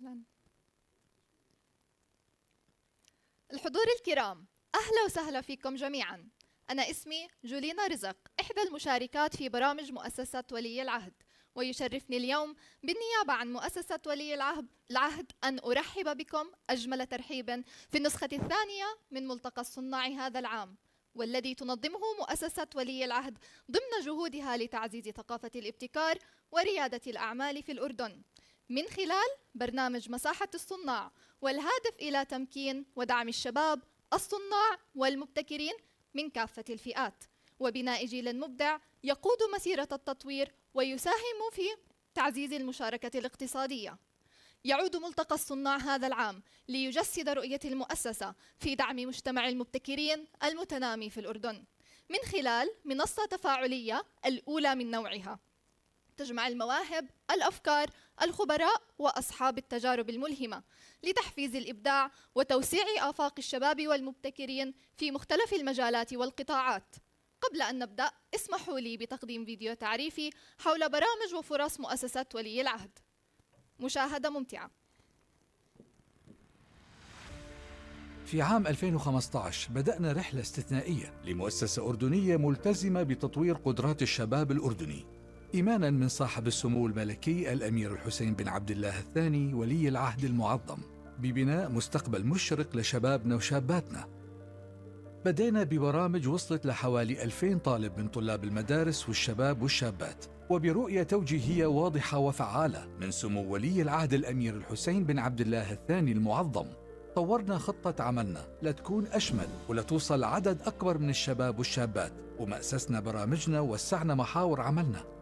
أهلا. الحضور الكرام، أهلا وسهلا فيكم جميعا. أنا اسمي جولينا رزق، إحدى المشاركات في برامج مؤسسة ولي العهد، ويشرفني اليوم بالنيابة عن مؤسسة ولي العهد أن أرحب بكم أجمل ترحيب في النسخة الثانية من ملتقى الصناع هذا العام، والذي تنظمه مؤسسة ولي العهد ضمن جهودها لتعزيز ثقافة الابتكار وريادة الأعمال في الأردن من خلال برنامج مساحة الصناع، والهادف إلى تمكين ودعم الشباب الصناع والمبتكرين من كافة الفئات، وبناء جيل مبدع يقود مسيرة التطوير ويساهم في تعزيز المشاركة الاقتصادية. يعود ملتقى الصناع هذا العام ليجسد رؤية المؤسسة في دعم مجتمع المبتكرين المتنامي في الأردن من خلال منصة تفاعلية الأولى من نوعها تجمع المواهب، الأفكار، الخبراء وأصحاب التجارب الملهمة لتحفيز الإبداع وتوسيع آفاق الشباب والمبتكرين في مختلف المجالات والقطاعات. قبل أن نبدأ، اسمحوا لي بتقديم فيديو تعريفي حول برامج وفرص مؤسسة ولي العهد. مشاهدة ممتعة. في عام 2015 بدأنا رحلة استثنائية لمؤسسة أردنية ملتزمة بتطوير قدرات الشباب الأردني، إيماناً من صاحب السمو الملكي الأمير الحسين بن عبد الله الثاني ولي العهد المعظم ببناء مستقبل مشرق لشبابنا وشاباتنا. بدينا ببرامج وصلت لحوالي 2000 طالب من طلاب المدارس والشباب والشابات، وبرؤية توجيهية واضحة وفعالة من سمو ولي العهد الأمير الحسين بن عبد الله الثاني المعظم، طورنا خطة عملنا لتكون أشمل ولتوصل عدد أكبر من الشباب والشابات، ومأسسنا برامجنا ووسعنا محاور عملنا.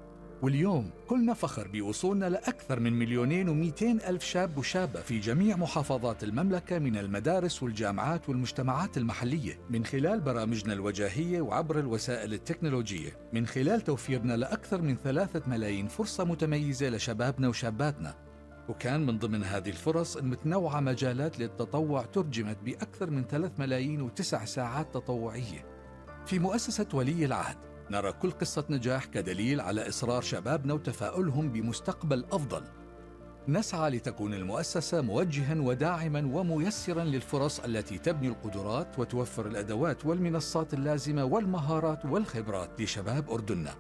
واليوم كلنا فخر بوصولنا لأكثر من 2,200,000 شاب وشابة في جميع محافظات المملكة من المدارس والجامعات والمجتمعات المحلية من خلال برامجنا الوجاهية وعبر الوسائل التكنولوجية، من خلال توفيرنا لأكثر من 3 ملايين فرصة متميزة لشبابنا وشاباتنا. وكان من ضمن هذه الفرص المتنوعة مجالات للتطوع ترجمت بأكثر من 3,009,000 ساعات تطوعية. في مؤسسة ولي العهد نرى كل قصة نجاح كدليل على إصرار شبابنا وتفاؤلهم بمستقبل أفضل. نسعى لتكون المؤسسة موجهاً وداعماً وميسراً للفرص التي تبني القدرات وتوفر الأدوات والمنصات اللازمة والمهارات والخبرات لشباب أردننا.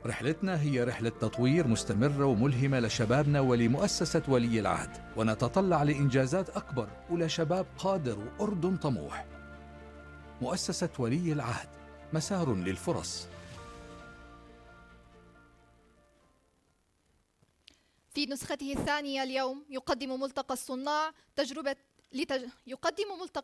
رحلتنا هي رحلة تطوير مستمرة وملهمة لشبابنا ولمؤسسة ولي العهد، ونتطلع لإنجازات أكبر ولشباب قادر وأردن طموح. مؤسسة ولي العهد، مسار للفرص. في نسخته الثانية اليوم يقدم ملتقى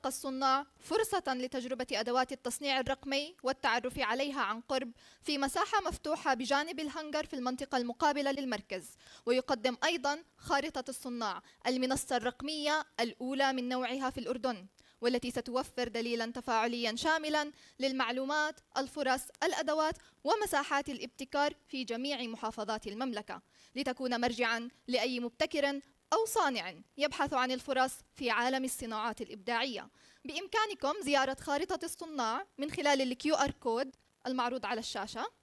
الصناع فرصة لتجربة أدوات التصنيع الرقمي والتعرف عليها عن قرب في مساحة مفتوحة بجانب الهنجر في المنطقة المقابلة للمركز. ويقدم أيضا خارطة الصناع، المنصة الرقمية الأولى من نوعها في الأردن، والتي ستوفر دليلا تفاعليا شاملا للمعلومات، الفرص، الأدوات ومساحات الابتكار في جميع محافظات المملكة، لتكون مرجعا لأي مبتكر أو صانع يبحث عن الفرص في عالم الصناعات الإبداعية. بإمكانكم زيارة خارطة الصناع من خلال الQR كود المعروض على الشاشة.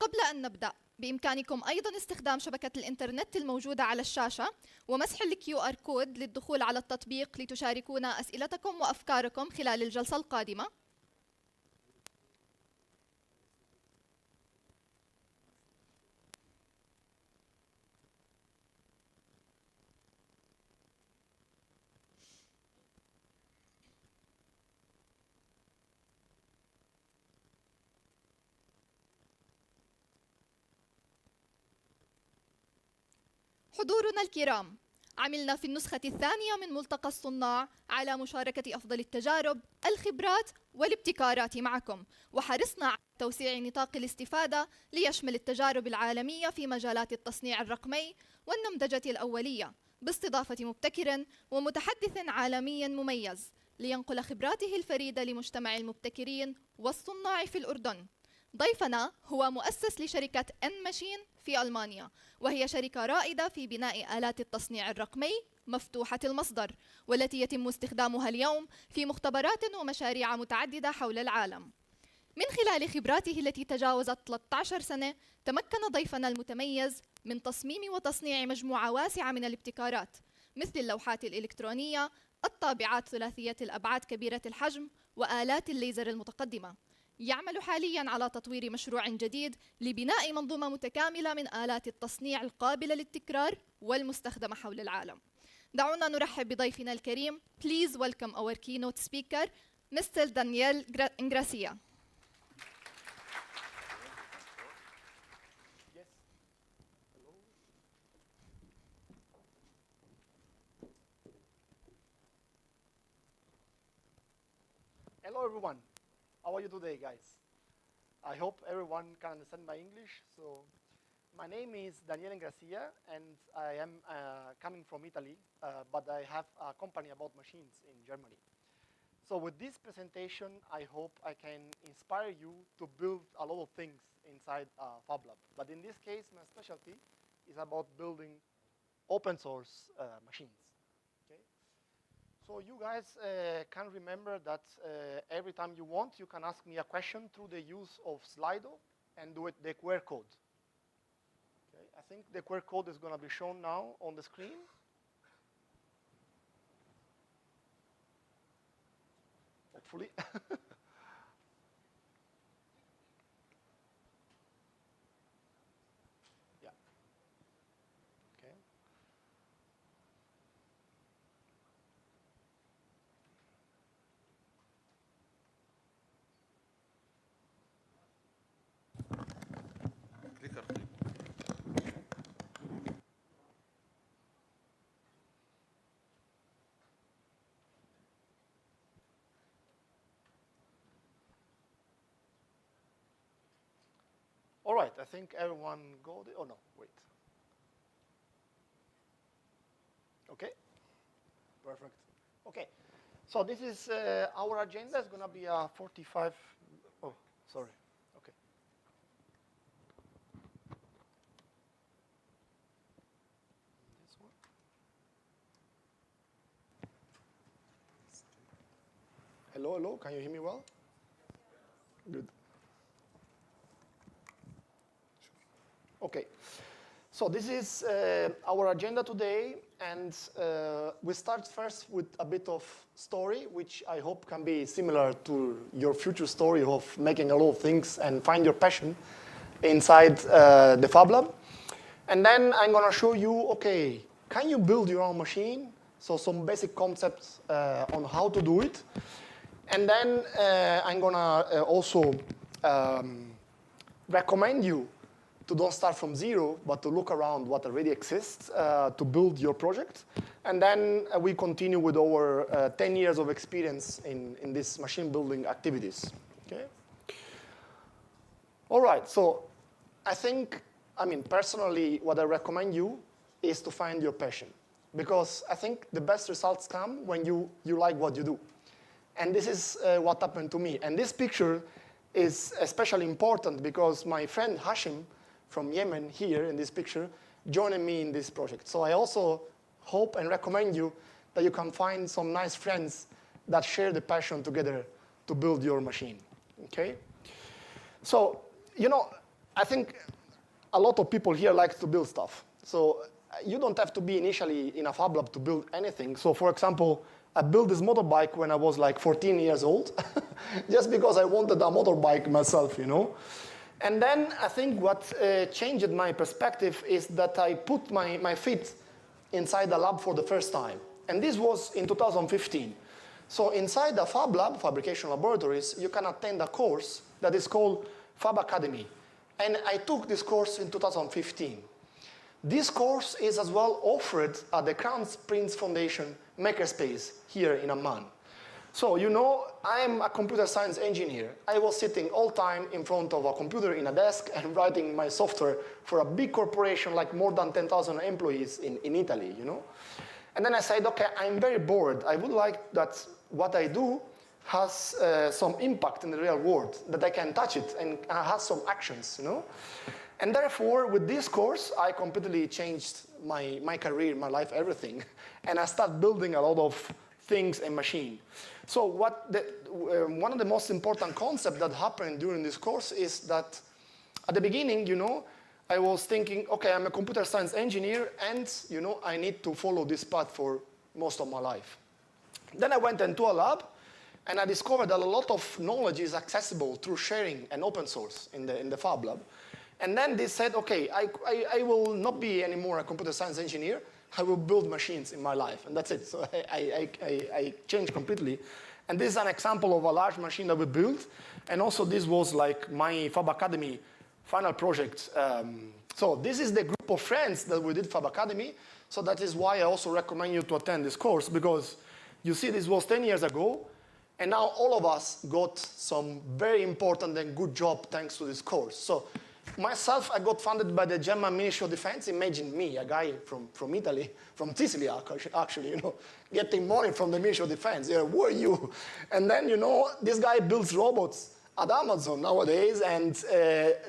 قبل أن نبدأ، بإمكانكم أيضا استخدام شبكة الإنترنت الموجودة على الشاشة ومسح الQR كود للدخول على التطبيق لتشاركونا أسئلتكم وأفكاركم خلال الجلسة القادمة. حضورنا الكرام، عملنا في النسخة الثانية من ملتقى الصناع على مشاركة أفضل التجارب، الخبرات والابتكارات معكم، وحرصنا على توسيع نطاق الاستفادة ليشمل التجارب العالمية في مجالات التصنيع الرقمي والنمذجة الأولية، باستضافة مبتكر ومتحدث عالمي مميز لينقل خبراته الفريدة لمجتمع المبتكرين والصناع في الأردن. ضيفنا هو مؤسس لشركة إن ماشين في ألمانيا، وهي شركة رائدة في بناء آلات التصنيع الرقمي مفتوحة المصدر، والتي يتم استخدامها اليوم في مختبرات ومشاريع متعددة حول العالم. من خلال خبراته التي تجاوزت 13 سنة، تمكن ضيفنا المتميز من تصميم وتصنيع مجموعة واسعة من الابتكارات، مثل اللوحات الإلكترونية، الطابعات ثلاثية الأبعاد كبيرة الحجم، وآلات الليزر المتقدمة. يعمل حالياً على تطوير مشروع جديد لبناء منظومة متكاملة من آلات التصنيع القابلة للتكرار والمستخدمة حول العالم. دعونا نرحب بضيفنا الكريم. Please welcome our keynote speaker, Mr. Daniel Ingracia. Hello everyone, how are you today, guys? I hope everyone can understand my English. So, my name is Daniel Ingracia, and I am coming from Italy, but I have a company about machines in Germany. So with this presentation, I hope I can inspire you to build a lot of things inside Fab Lab. But in this case, my specialty is about building open source machines. So you guys can remember that every time you want, you can ask me a question through the use of Slido and do it the QR code. Okay, I think the QR code is going to be shown now on the screen. Hopefully. Yeah. Okay. All right, I think everyone got it. Oh, no, wait. Okay, perfect. Okay, so this is our agenda. It's going to be a 45, oh, sorry, okay. This one. Hello, hello, can you hear me well? Good. Okay, so this is our agenda today, and we start first with a bit of story, which I hope can be similar to your future story of making a lot of things and find your passion inside the Fab Lab. And then I'm going to show you, okay, can you build your own machine? So some basic concepts on how to do it. And then I'm going to also recommend you to don't start from zero, but to look around what already exists to build your project. And then we continue with our 10 years of experience in this machine building activities. Okay. All right, so I think, personally, what I recommend you is to find your passion. Because I think the best results come when you like what you do. And this is what happened to me. And this picture is especially important because my friend Hashim from Yemen here in this picture joining me in this project. So I also hope and recommend you that you can find some nice friends that share the passion together to build your machine, okay? So, I think a lot of people here like to build stuff. So you don't have to be initially in a Fab Lab to build anything. So for example, I built this motorbike when I was like 14 years old, just because I wanted a motorbike myself, And then I think what changed my perspective is that I put my feet inside the lab for the first time. And this was in 2015. So inside the Fab Lab, fabrication laboratories, you can attend a course that is called Fab Academy. And I took this course in 2015. This course is as well offered at the Crown Prince Foundation Makerspace here in Amman. So, I'm a computer science engineer. I was sitting all time in front of a computer in a desk and writing my software for a big corporation like more than 10,000 employees in Italy, And then I said, okay, I'm very bored. I would like that what I do has some impact in the real world, that I can touch it and has some actions, you know? And therefore, with this course, I completely changed my career, my life, everything. And I started building a lot of things and machine. So one of the most important concepts that happened during this course is that at the beginning, you know, I was thinking, okay, I'm a computer science engineer, and you know, I need to follow this path for most of my life. Then I went into a lab, and I discovered that a lot of knowledge is accessible through sharing and open source in the Fab Lab. And then they said, okay, I will not be anymore a computer science engineer. I will build machines in my life, and that's it. So I changed completely. And this is an example of a large machine that we built. And also this was like my Fab Academy final project. So this is the group of friends that we did Fab Academy. So that is why I also recommend you to attend this course, because you see this was 10 years ago, and now all of us got some very important and good job thanks to this course. So myself, I got funded by the German Ministry of Defense. Imagine me, a guy from Italy, from Sicily actually, you know, getting money from the Ministry of Defense. Yeah, who are you? And then, you know, this guy builds robots at Amazon nowadays, and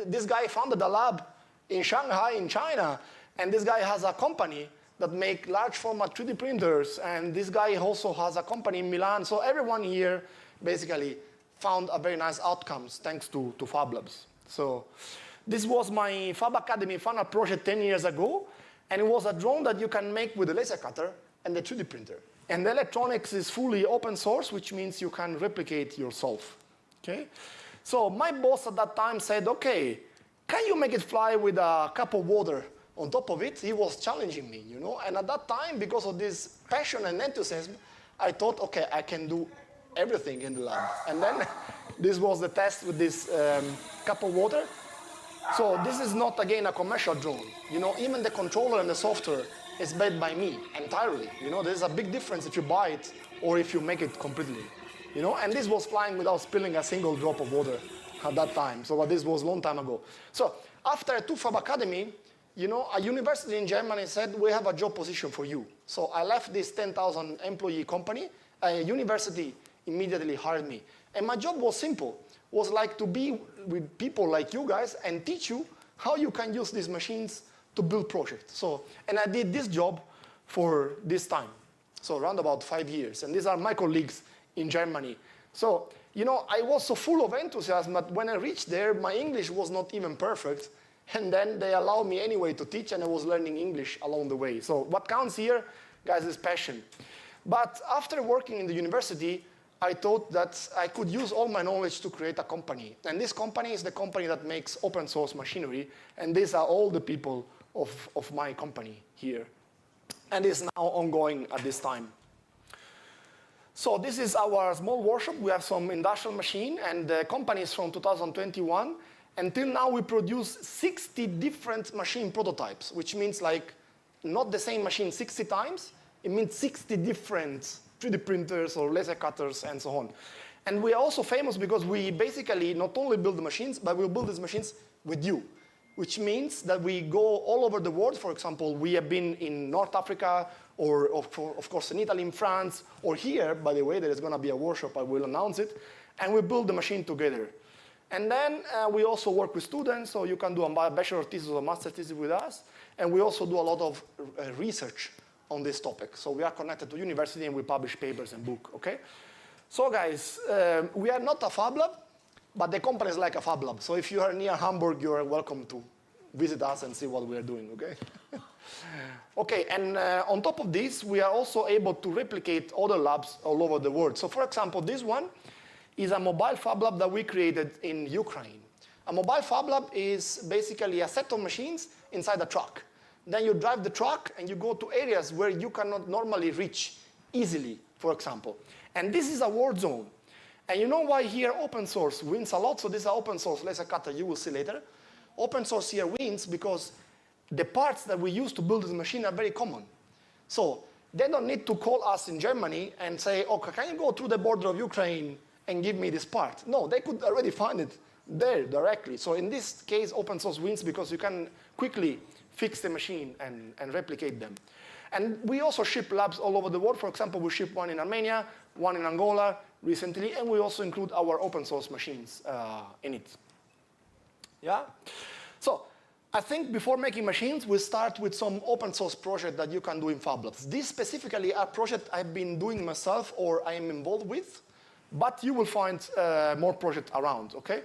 this guy founded a lab in Shanghai, in China, and this guy has a company that make large format 3D printers, and this guy also has a company in Milan. So everyone here basically found a very nice outcomes thanks to Fab Labs. So this was my Fab Academy final project 10 years ago, and it was a drone that you can make with a laser cutter and the 3D printer. And the electronics is fully open source, which means you can replicate yourself, okay? So my boss at that time said, okay, can you make it fly with a cup of water on top of it? He was challenging me, you know? And at that time, because of this passion and enthusiasm, I thought, okay, I can do everything in the lab. And then this was the test with this cup of water. So this is not, again, a commercial drone. You know, even the controller and the software is made by me entirely. You know, there's a big difference if you buy it or if you make it completely. You know, and this was flying without spilling a single drop of water at that time. So this was a long time ago. So after I took Fab Academy, you know, a university in Germany said, we have a job position for you. So I left this 10,000 employee company. A university immediately hired me. And my job was simple. Was like to be with people like you guys and teach you how you can use these machines to build projects. So, and I did this job for this time. So around about 5 years. And these are my colleagues in Germany. So, you know, I was so full of enthusiasm that when I reached there, my English was not even perfect. And then they allowed me anyway to teach, and I was learning English along the way. So what counts here, guys, is passion. But after working in the university, I thought that I could use all my knowledge to create a company. And this company is the company that makes open source machinery. And these are all the people of my company here. And it's now ongoing at this time. So this is our small workshop. We have some industrial machine, and the company is from 2021. Until now, we produce 60 different machine prototypes, which means like not the same machine 60 times. It means 60 different 3D printers or laser cutters and so on. And we are also famous because we basically not only build the machines, but we build these machines with you, which means that we go all over the world. For example, we have been in North Africa, or of course in Italy, in France, or here, by the way, there is going to be a workshop, I will announce it, and we build the machine together. And then we also work with students, so you can do a bachelor thesis or master thesis with us, and we also do a lot of research on this topic. So we are connected to university and we publish papers and book, okay? So guys, we are not a Fab Lab, but the company is like a Fab Lab. So if you are near Hamburg, you are welcome to visit us and see what we are doing, okay? Okay, and on top of this, we are also able to replicate other labs all over the world. So for example, this one is a mobile Fab Lab that we created in Ukraine. A mobile Fab Lab is basically a set of machines inside a truck. Then you drive the truck and you go to areas where you cannot normally reach easily, for example. And this is a war zone. And you know why here open source wins a lot? So this is an open source laser cutter you will see later. Open source here wins because the parts that we use to build this machine are very common. So they don't need to call us in Germany and say, okay, can you go through the border of Ukraine and give me this part? No, they could already find it there directly. So in this case, open source wins because you can quickly fix the machine and replicate them. And we also ship labs all over the world. For example, we ship one in Armenia, one in Angola recently, and we also include our open source machines in it. Yeah? So I think before making machines, we start with some open source project that you can do in Fab Labs. This specifically a project I've been doing myself or I am involved with, but you will find more projects around, okay?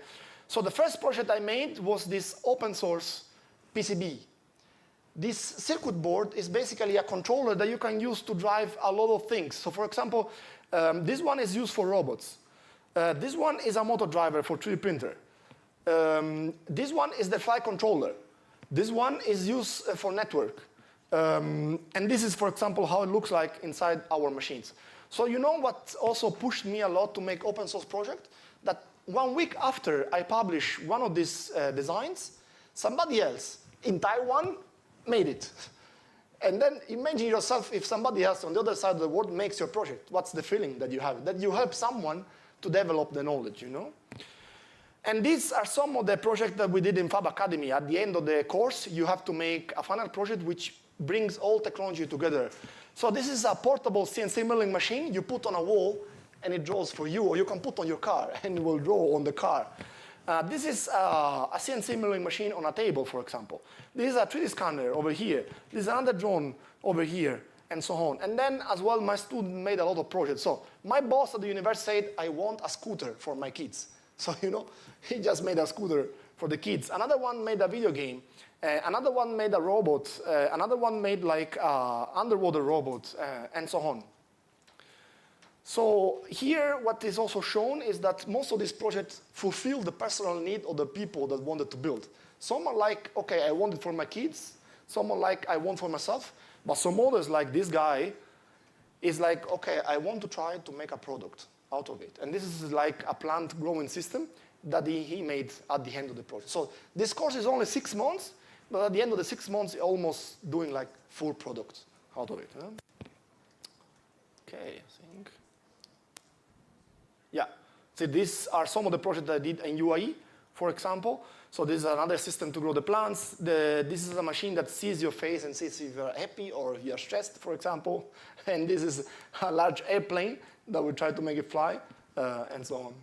So the first project I made was this open source PCB. This circuit board is basically a controller that you can use to drive a lot of things. So for example, this one is used for robots. This one is a motor driver for 3D printer. This one is the flight controller. This one is used for network. And this is, for example, how it looks like inside our machines. So you know what also pushed me a lot to make open source project? That 1 week after I published one of these designs, somebody else in Taiwan made it. And then imagine yourself if somebody else on the other side of the world makes your project. What's the feeling that you have? That you help someone to develop the knowledge, you know? And these are some of the projects that we did in Fab Academy. At the end of the course, you have to make a final project which brings all technology together. So this is a portable CNC milling machine you put on a wall and it draws for you, or you can put on your car and it will draw on the car. This is a CNC milling machine on a table, for example. This is a 3D scanner over here. This is another drone over here, and so on. And then, as well, my student made a lot of projects. So my boss at the university said, I want a scooter for my kids. So, you know, he just made a scooter for the kids. Another one made a video game. Another one made a robot. Another one made, like, underwater robot, and so on. So here, what is also shown is that most of these projects fulfill the personal need of the people that wanted to build. Some are like, okay, I want it for my kids. Some are like, I want for myself. But some others, like this guy, is like, okay, I want to try to make a product out of it. And this is like a plant growing system that he made at the end of the project. So this course is only 6 months, but at the end of the 6 months, almost doing like full product out of it. Huh? Okay, I think. Yeah, so these are some of the projects that I did in UAE, for example. So this is another system to grow the plants. This is a machine that sees your face and sees if you're happy or if you're stressed, for example. And this is a large airplane that we try to make it fly, and so on.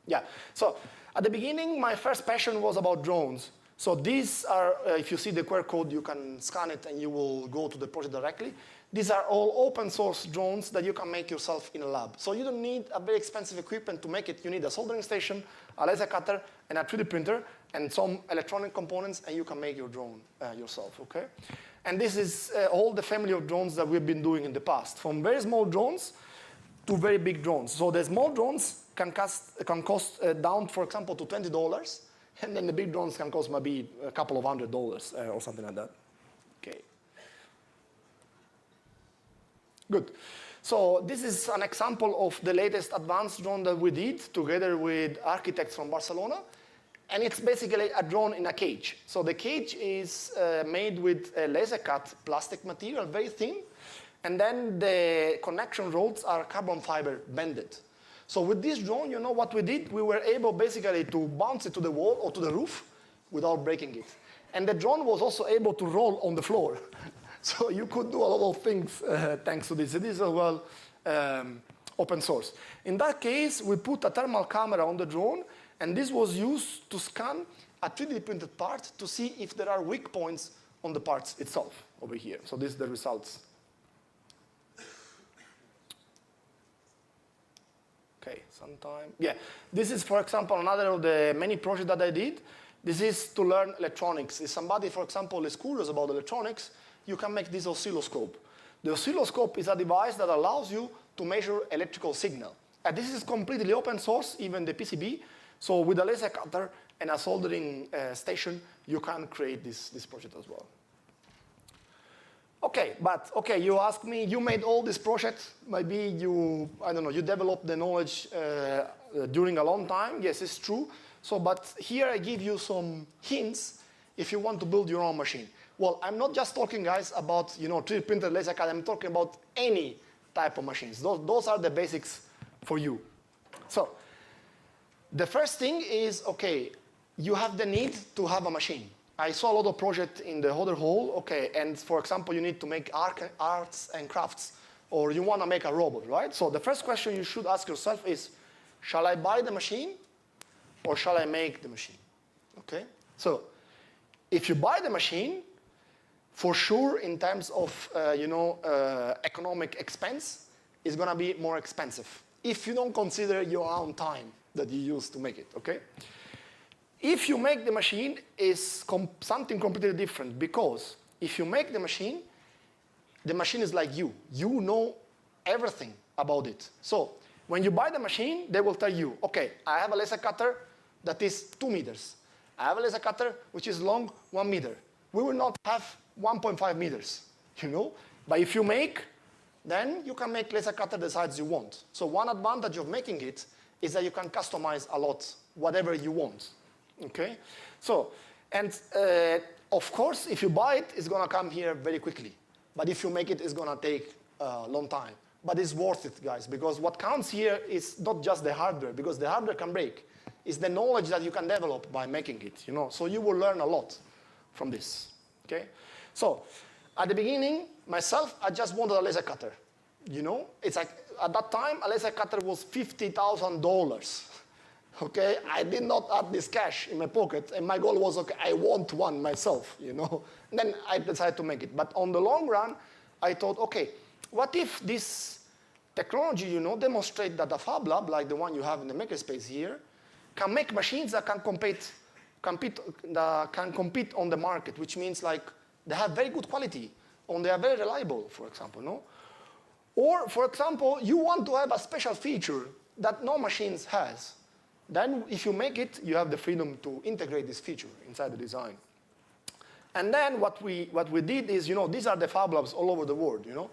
Yeah, so at the beginning, my first passion was about drones. So these are, if you see the QR code, you can scan it and you will go to the project directly. These are all open source drones that you can make yourself in a lab. So you don't need a very expensive equipment to make it. You need a soldering station, a laser cutter, and a 3D printer, and some electronic components, and you can make your drone yourself, okay? And this is all the family of drones that we've been doing in the past, from very small drones to very big drones. So the small drones can cost down, for example, to $20, and then the big drones can cost maybe a couple of $100 or something like that. Okay. Good. So this is an example of the latest advanced drone that we did together with architects from Barcelona. And it's basically a drone in a cage. So the cage is made with a laser cut plastic material, very thin. And then the connection rods are carbon fiber bended. So with this drone, you know what we did? We were able basically to bounce it to the wall or to the roof without breaking it. And the drone was also able to roll on the floor. So you could do a lot of things thanks to this. It is as well open source. In that case, we put a thermal camera on the drone, and this was used to scan a 3D printed part to see if there are weak points on the parts itself over here. So these are the results. Okay, sometime. Yeah, this is, for example, another of the many projects that I did. This is to learn electronics. If somebody, for example, is curious about electronics, you can make this oscilloscope. The oscilloscope is a device that allows you to measure electrical signal. And this is completely open source, even the PCB. So with a laser cutter and a soldering station, you can create this project as well. Okay, but okay, you ask me, you made all these projects. Maybe you, I don't know, you developed the knowledge during a long time. Yes, it's true. So, but here I give you some hints if you want to build your own machine. Well, I'm not just talking, guys, about 3D printed laser cut. I'm talking about any type of machines. Those are the basics for you. So the first thing is, okay, you have the need to have a machine. I saw a lot of projects in the other hall, okay, and for example, you need to make arts and crafts or you want to make a robot, right? So the first question you should ask yourself is, shall I buy the machine or shall I make the machine? Okay? So if you buy the machine, for sure in terms of economic expense, it's going to be more expensive if you don't consider your own time that you use to make it, okay? If you make the machine, is something completely different, because if you make the machine is like you. You know everything about it. So when you buy the machine, they will tell you, okay, I have a laser cutter that is 2 meters. I have a laser cutter which is long 1 meter. We will not have 1.5 meters, you know? But if you make, then you can make laser cutter the size you want. So one advantage of making it is that you can customize a lot, whatever you want, okay? So, and of course, if you buy it, it's gonna come here very quickly. But if you make it, it's gonna take a long time. But it's worth it, guys, because what counts here is not just the hardware, because the hardware can break. It's the knowledge that you can develop by making it, you know? So you will learn a lot from this, okay? So, at the beginning, myself, I just wanted a laser cutter, you know? It's like, at that time, a laser cutter was $50,000, okay? I did not have this cash in my pocket, and my goal was, okay, I want one myself, you know? And then I decided to make it. But on the long run, I thought, okay, what if this technology, you know, demonstrate that a fab lab, like the one you have in the makerspace here, can make machines that can compete on the market, which means like they have very good quality, and they are very reliable, for example, no? Or, for example, you want to have a special feature that no machines has. Then, if you make it, you have the freedom to integrate this feature inside the design. And then what we did is, you know, these are the fab labs all over the world, you know?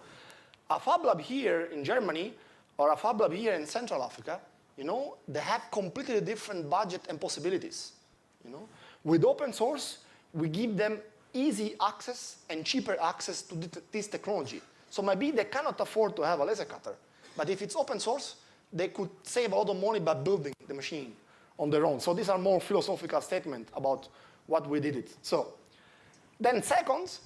A fab lab here in Germany, or a fab lab here in Central Africa, you know, they have completely different budget and possibilities, you know? With open source, we give them easy access and cheaper access to this technology. So maybe they cannot afford to have a laser cutter, but if it's open source, they could save a lot of money by building the machine on their own. So these are more philosophical statements about what we did it. So then second,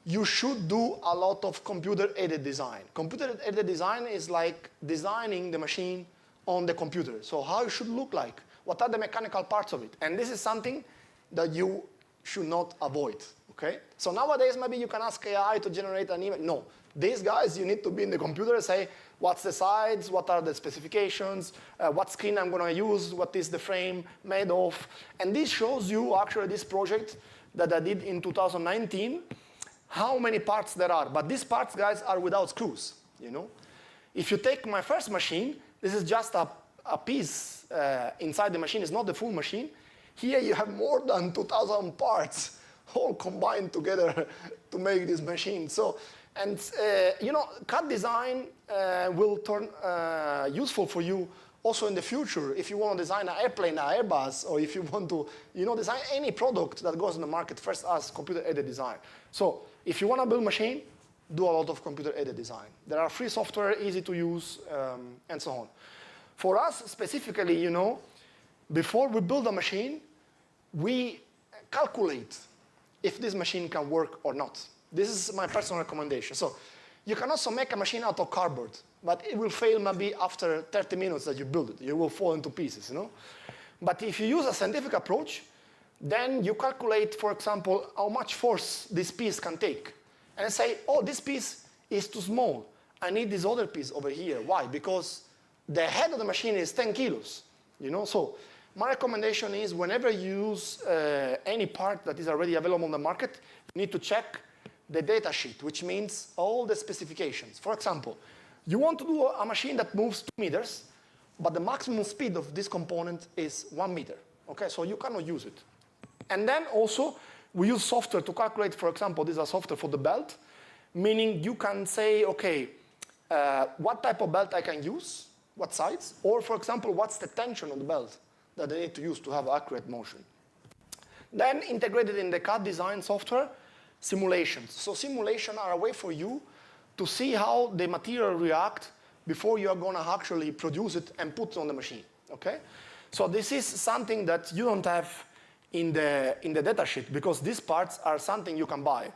you should do a lot of computer-aided design. Computer-aided design is like designing the machine on the computer. So how it should look like, what are the mechanical parts of it? And this is something that you should not avoid, okay? So nowadays, maybe you can ask AI to generate an image. No, these guys, you need to be in the computer and say, what's the size, what are the specifications, what screen I'm gonna use, what is the frame made of. And this shows you actually this project that I did in 2019, how many parts there are. But these parts, guys, are without screws, you know? If you take my first machine, this is just a piece inside the machine, it's not the full machine. Here you have more than 2,000 parts all combined together to make this machine. So, and you know, CAD design will turn useful for you also in the future if you want to design an airplane, an Airbus, or if you want to, you know, design any product that goes in the market, first as computer-aided design. So if you want to build a machine, do a lot of computer-aided design. There are free software, easy to use, and so on. For us specifically, you know, before we build a machine, we calculate if this machine can work or not. This is my personal recommendation. So you can also make a machine out of cardboard, but it will fail maybe after 30 minutes that you build it. It will fall into pieces, you know? But if you use a scientific approach, then you calculate, for example, how much force this piece can take. And say, oh, this piece is too small. I need this other piece over here. Why? Because the head of the machine is 10 kilos, you know? So my recommendation is whenever you use any part that is already available on the market, you need to check the data sheet, which means all the specifications. For example, you want to do a machine that moves 2 meters, but the maximum speed of this component is 1 meter. Okay, so you cannot use it. And then also, we use software to calculate, for example, this is a software for the belt, meaning you can say, okay, what type of belt I can use, what size, or for example, what's the tension on the belt that I need to use to have accurate motion. Then integrated in the CAD design software, simulations. So simulations are a way for you to see how the material react before you are going to actually produce it and put it on the machine, okay? So this is something that you don't have in the data sheet because these parts are something you can buy.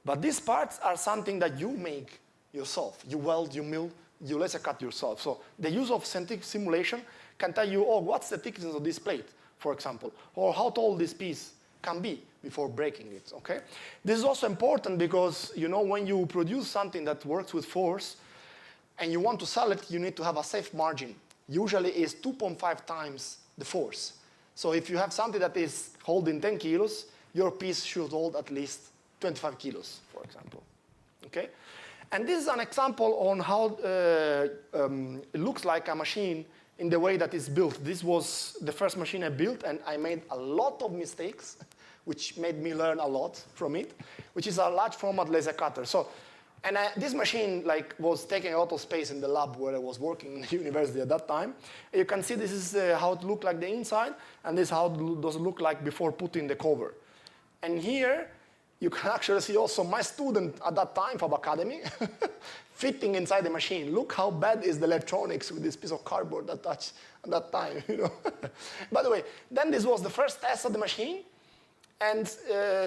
But these parts are something that you make yourself. You weld, you mill, you laser cut yourself. So the use of scientific simulation can tell you, oh, what's the thickness of this plate, for example, or how tall this piece can be before breaking it, okay? This is also important because, you know, when you produce something that works with force and you want to sell it, you need to have a safe margin. Usually it's 2.5 times the force. So if you have something that is holding 10 kilos, your piece should hold at least 25 kilos, for example, okay? And this is an example on how it looks like a machine in the way that it's built. This was the first machine I built, and I made a lot of mistakes, which made me learn a lot from it, which is a large format laser cutter. So, and this machine was taking a lot of space in the lab where I was working in the university at that time. You can see this is how it looked like the inside, and this is how it does look like before putting the cover. And here, you can actually see also my student at that time from Academy fitting inside the machine. Look how bad is the electronics with this piece of cardboard attached at that time. You know? By the way, then this was the first test of the machine, and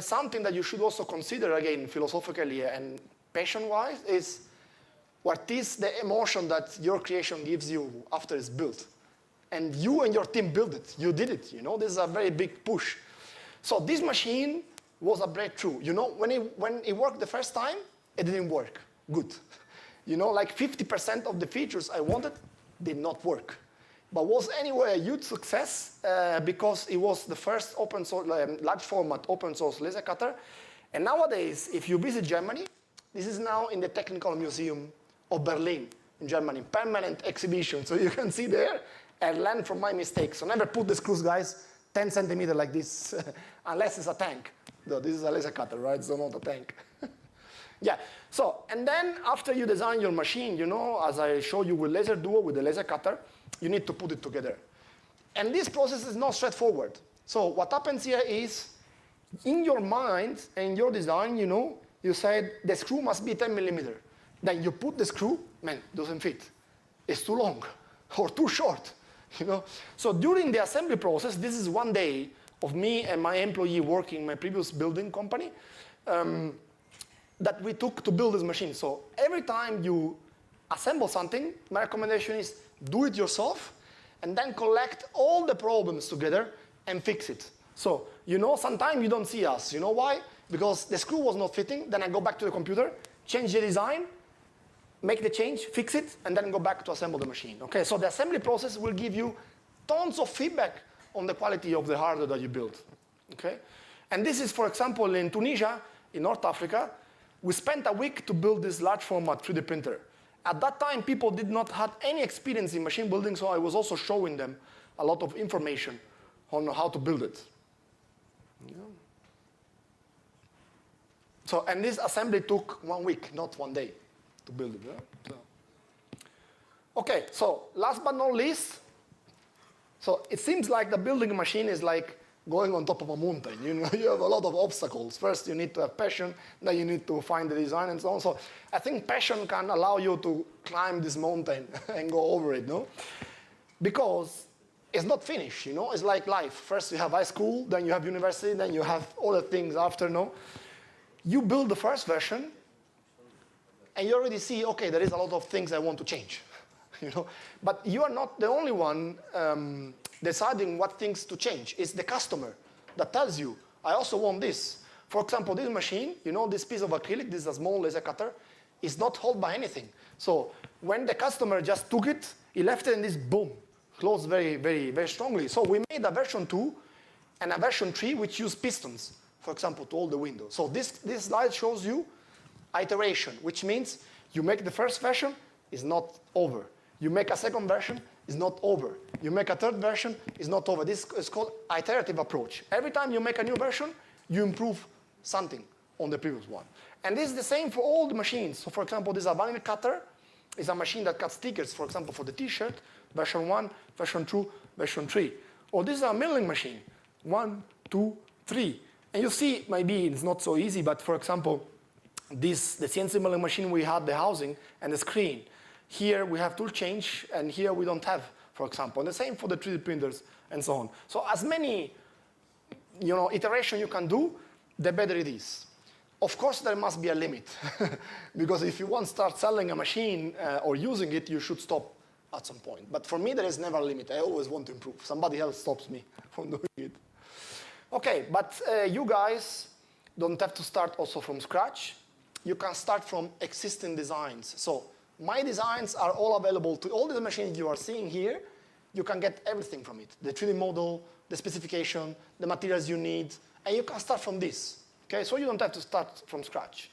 something that you should also consider, again, philosophically and passion-wise, is what is the emotion that your creation gives you after it's built. And you and your team built it. You did it. You know, this is a very big push. So this machine was a breakthrough. You know, when it worked the first time, it didn't work good. You know, like 50% of the features I wanted did not work. But was anyway a huge success because it was the first open source, large format open source laser cutter. And nowadays, if you visit Germany, this is now in the Technical Museum of Berlin in Germany, permanent exhibition. So you can see there and learn from my mistakes. So never put the screws, guys, 10 centimeters like this, unless it's a tank. Though this is a laser cutter, right? So not a tank. Yeah, so, and then after you design your machine, you know, as I show you with Laser Duo, with the laser cutter, you need to put it together. And this process is not straightforward. So what happens here is, in your mind and your design, you know, you said the screw must be 10 millimeter. Then you put the screw, man, it doesn't fit. It's too long or too short, you know. So during the assembly process, this is one day of me and my employee working in my previous building company that we took to build this machine. So every time you assemble something, my recommendation is do it yourself and then collect all the problems together and fix it. So, you know, sometimes you don't see us. You know why? Because the screw was not fitting. Then I go back to the computer, change the design, make the change, fix it, and then go back to assemble the machine. Okay, so the assembly process will give you tons of feedback on the quality of the hardware that you build. Okay? And this is, for example, in Tunisia, in North Africa, we spent a week to build this large format 3D printer. At that time, people did not have any experience in machine building, so I was also showing them a lot of information on how to build it. Yeah. So, and this assembly took 1 week, not 1 day to build it. Yeah? So. Okay, so last but not least, so it seems like the building a machine is like going on top of a mountain. You know, you have a lot of obstacles. First, you need to have passion. Then you need to find the design and so on. So I think passion can allow you to climb this mountain and go over it, no? Because it's not finished, you know? It's like life. First, you have high school, then you have university, then you have other things after, no? You build the first version, and you already see, okay, there is a lot of things I want to change, you know? But you are not the only one deciding what things to change. It's the customer that tells you, I also want this. For example, this machine, you know, this piece of acrylic, this is a small laser cutter, is not held by anything. So when the customer just took it, he left it and this boom, closed very, very, very strongly. So we made a version 2 and a version 3 which use pistons, for example, to hold the window. So this slide shows you iteration, which means you make the first version, is not over. You make a second version, is not over. You make a third version, is not over. This is called iterative approach. Every time you make a new version, you improve something on the previous one. And this is the same for all the machines. So for example, this is a vinyl cutter. It's a machine that cuts stickers, for example, for the t-shirt, version 1, version 2, version 3. Or this is a milling machine, 1, 2, 3. And you see, maybe it's not so easy, but for example, the CNC milling machine, we had the housing and the screen. Here we have tool change, and here we don't have, for example. And the same for the 3D printers and so on. So as many, you know, iteration you can do, the better it is. Of course, there must be a limit. Because if you want to start selling a machine or using it, you should stop at some point. But for me, there is never a limit. I always want to improve. Somebody else stops me from doing it. Okay, but you guys don't have to start also from scratch. You can start from existing designs. So my designs are all available to all the machines you are seeing here. You can get everything from it. The 3D model, the specification, the materials you need, and you can start from this. Okay, so you don't have to start from scratch.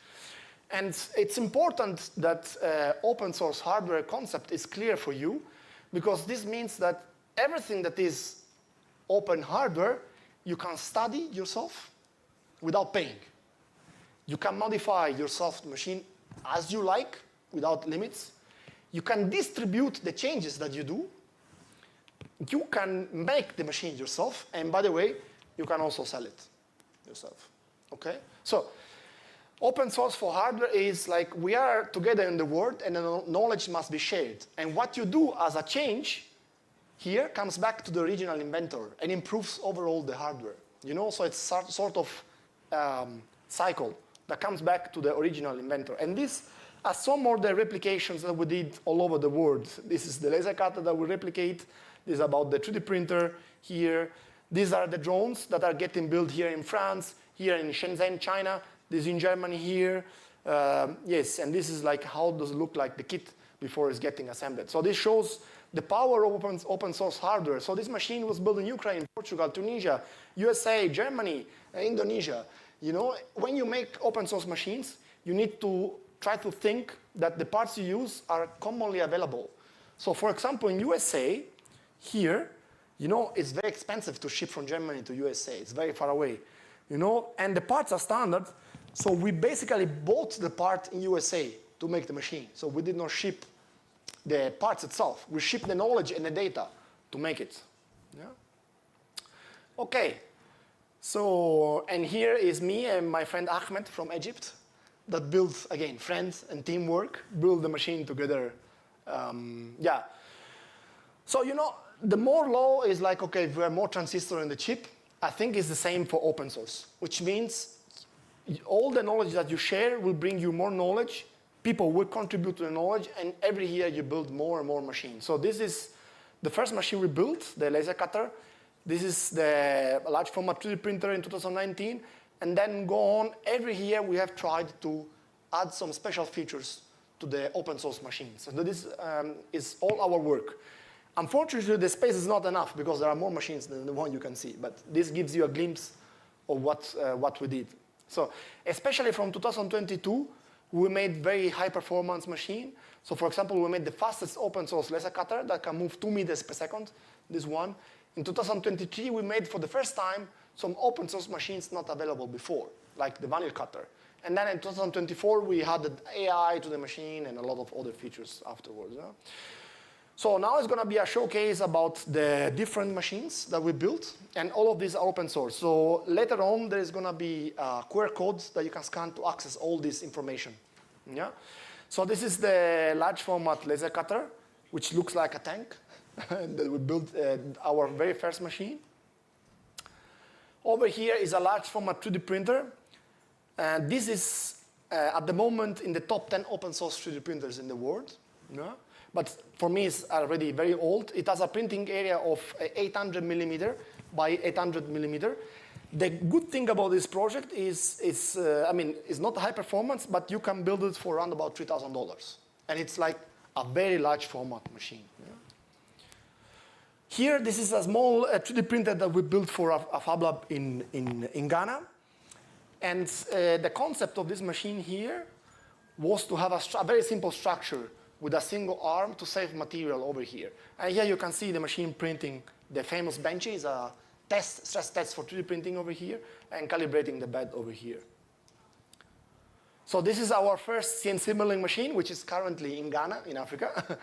And it's important that open source hardware concept is clear for you, because this means that everything that is open hardware, you can study yourself without paying. You can modify your soft machine as you like, without limits. You can distribute the changes that you do. You can make the machine yourself, and by the way, you can also sell it yourself. Okay? So, open source for hardware is like we are together in the world, and the knowledge must be shared. And what you do as a change here comes back to the original inventor and improves overall the hardware. You know, so it's sort of cycle that comes back to the original inventor. And this are some more the replications that we did all over the world. This is the laser cutter that we replicate. This is about the 3D printer here. These are the drones that are getting built here in France, here in Shenzhen, China. This is in Germany here. Yes, and this is like how does it look like the kit before it's getting assembled. So this shows the power of open source hardware. So this machine was built in Ukraine, Portugal, Tunisia, USA, Germany, Indonesia. You know, when you make open source machines, you need to try to think that the parts you use are commonly available. So for example, in USA, here, you know, it's very expensive to ship from Germany to USA. It's very far away, you know, and the parts are standard. So we basically bought the part in USA to make the machine. So we did not ship the parts itself. We shipped the knowledge and the data to make it. Yeah? Okay. So, and here is me and my friend Ahmed from Egypt that built, again, friends and teamwork, build the machine together. Yeah. So, you know, the more law is like, okay, if we have more transistor in the chip, I think it's the same for open source, which means all the knowledge that you share will bring you more knowledge. People will contribute to the knowledge, and every year you build more and more machines. So this is the first machine we built, the laser cutter. This is the large format 3D printer in 2019. And then go on, every year we have tried to add some special features to the open source machines. So this is all our work. Unfortunately, the space is not enough because there are more machines than the one you can see. But this gives you a glimpse of what we did. So especially from 2022, we made very high performance machine. So for example, we made the fastest open source laser cutter that can move 2 meters per second, this one. In 2023, we made for the first time some open source machines not available before, like the vinyl cutter. And then in 2024, we added AI to the machine and a lot of other features afterwards. Yeah? So now it's going to be a showcase about the different machines that we built, and all of these are open source. So later on, there is going to be QR codes that you can scan to access all this information. Yeah? So this is the large format laser cutter, which looks like a tank that we built our very first machine. Over here is a large format 3D printer. And this is, at the moment, in the top 10 open source 3D printers in the world. Yeah? But for me, it's already very old. It has a printing area of 800 millimeter by 800 millimeter. The good thing about this project is, I mean, it's not high performance, but you can build it for around about $3,000. And it's like a very large format machine. Yeah? Here, this is a small 3D printer that we built for a fab lab in Ghana. And the concept of this machine here was to have a very simple structure with a single arm to save material over here. And here you can see the machine printing the famous benches, stress test for 3D printing over here, and calibrating the bed over here. So this is our first CNC milling machine, which is currently in Ghana, in Africa.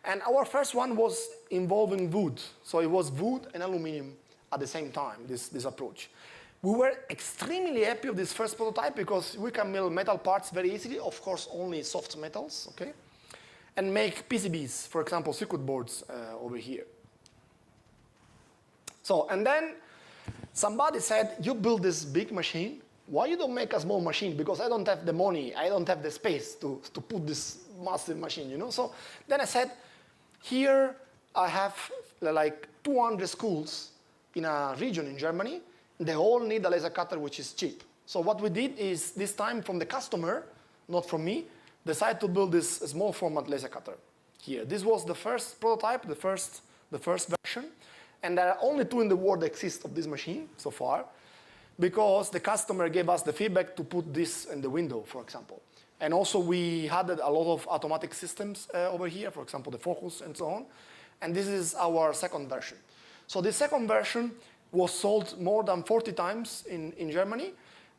And our first one was involving wood. So it was wood and aluminum at the same time, this approach. We were extremely happy with this first prototype because we can mill metal parts very easily, of course, only soft metals, okay? And make PCBs, for example, circuit boards over here. So, and then somebody said, you build this big machine, why you don't make a small machine? Because I don't have the money, I don't have the space to put this massive machine, you know? So then I said, here I have like 200 schools in a region in Germany. They all need a laser cutter which is cheap. So what we did is, this time from the customer, not from me, decided to build this small format laser cutter here. This was the first prototype, the first version. And there are only 2 in the world that exist of this machine so far, because the customer gave us the feedback to put this in the window, for example. And also we added a lot of automatic systems over here, for example, the focus and so on. And this is our second version. So the second version was sold more than 40 times in Germany.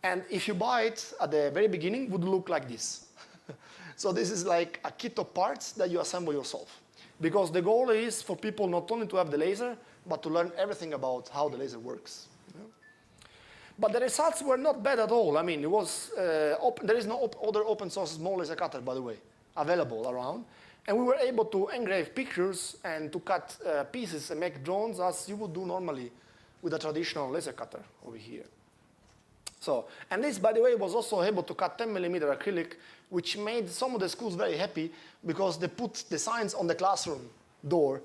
And if you buy it at the very beginning, it would look like this. So this is like a kit of parts that you assemble yourself. Because the goal is for people not only to have the laser, but to learn everything about how the laser works. You know? But the results were not bad at all. I mean, it was, there is no other open source small laser cutter, by the way, available around. And we were able to engrave pictures and to cut pieces and make drones as you would do normally with a traditional laser cutter over here. So, and this, by the way, was also able to cut 10 millimeter acrylic, which made some of the schools very happy because they put the signs on the classroom door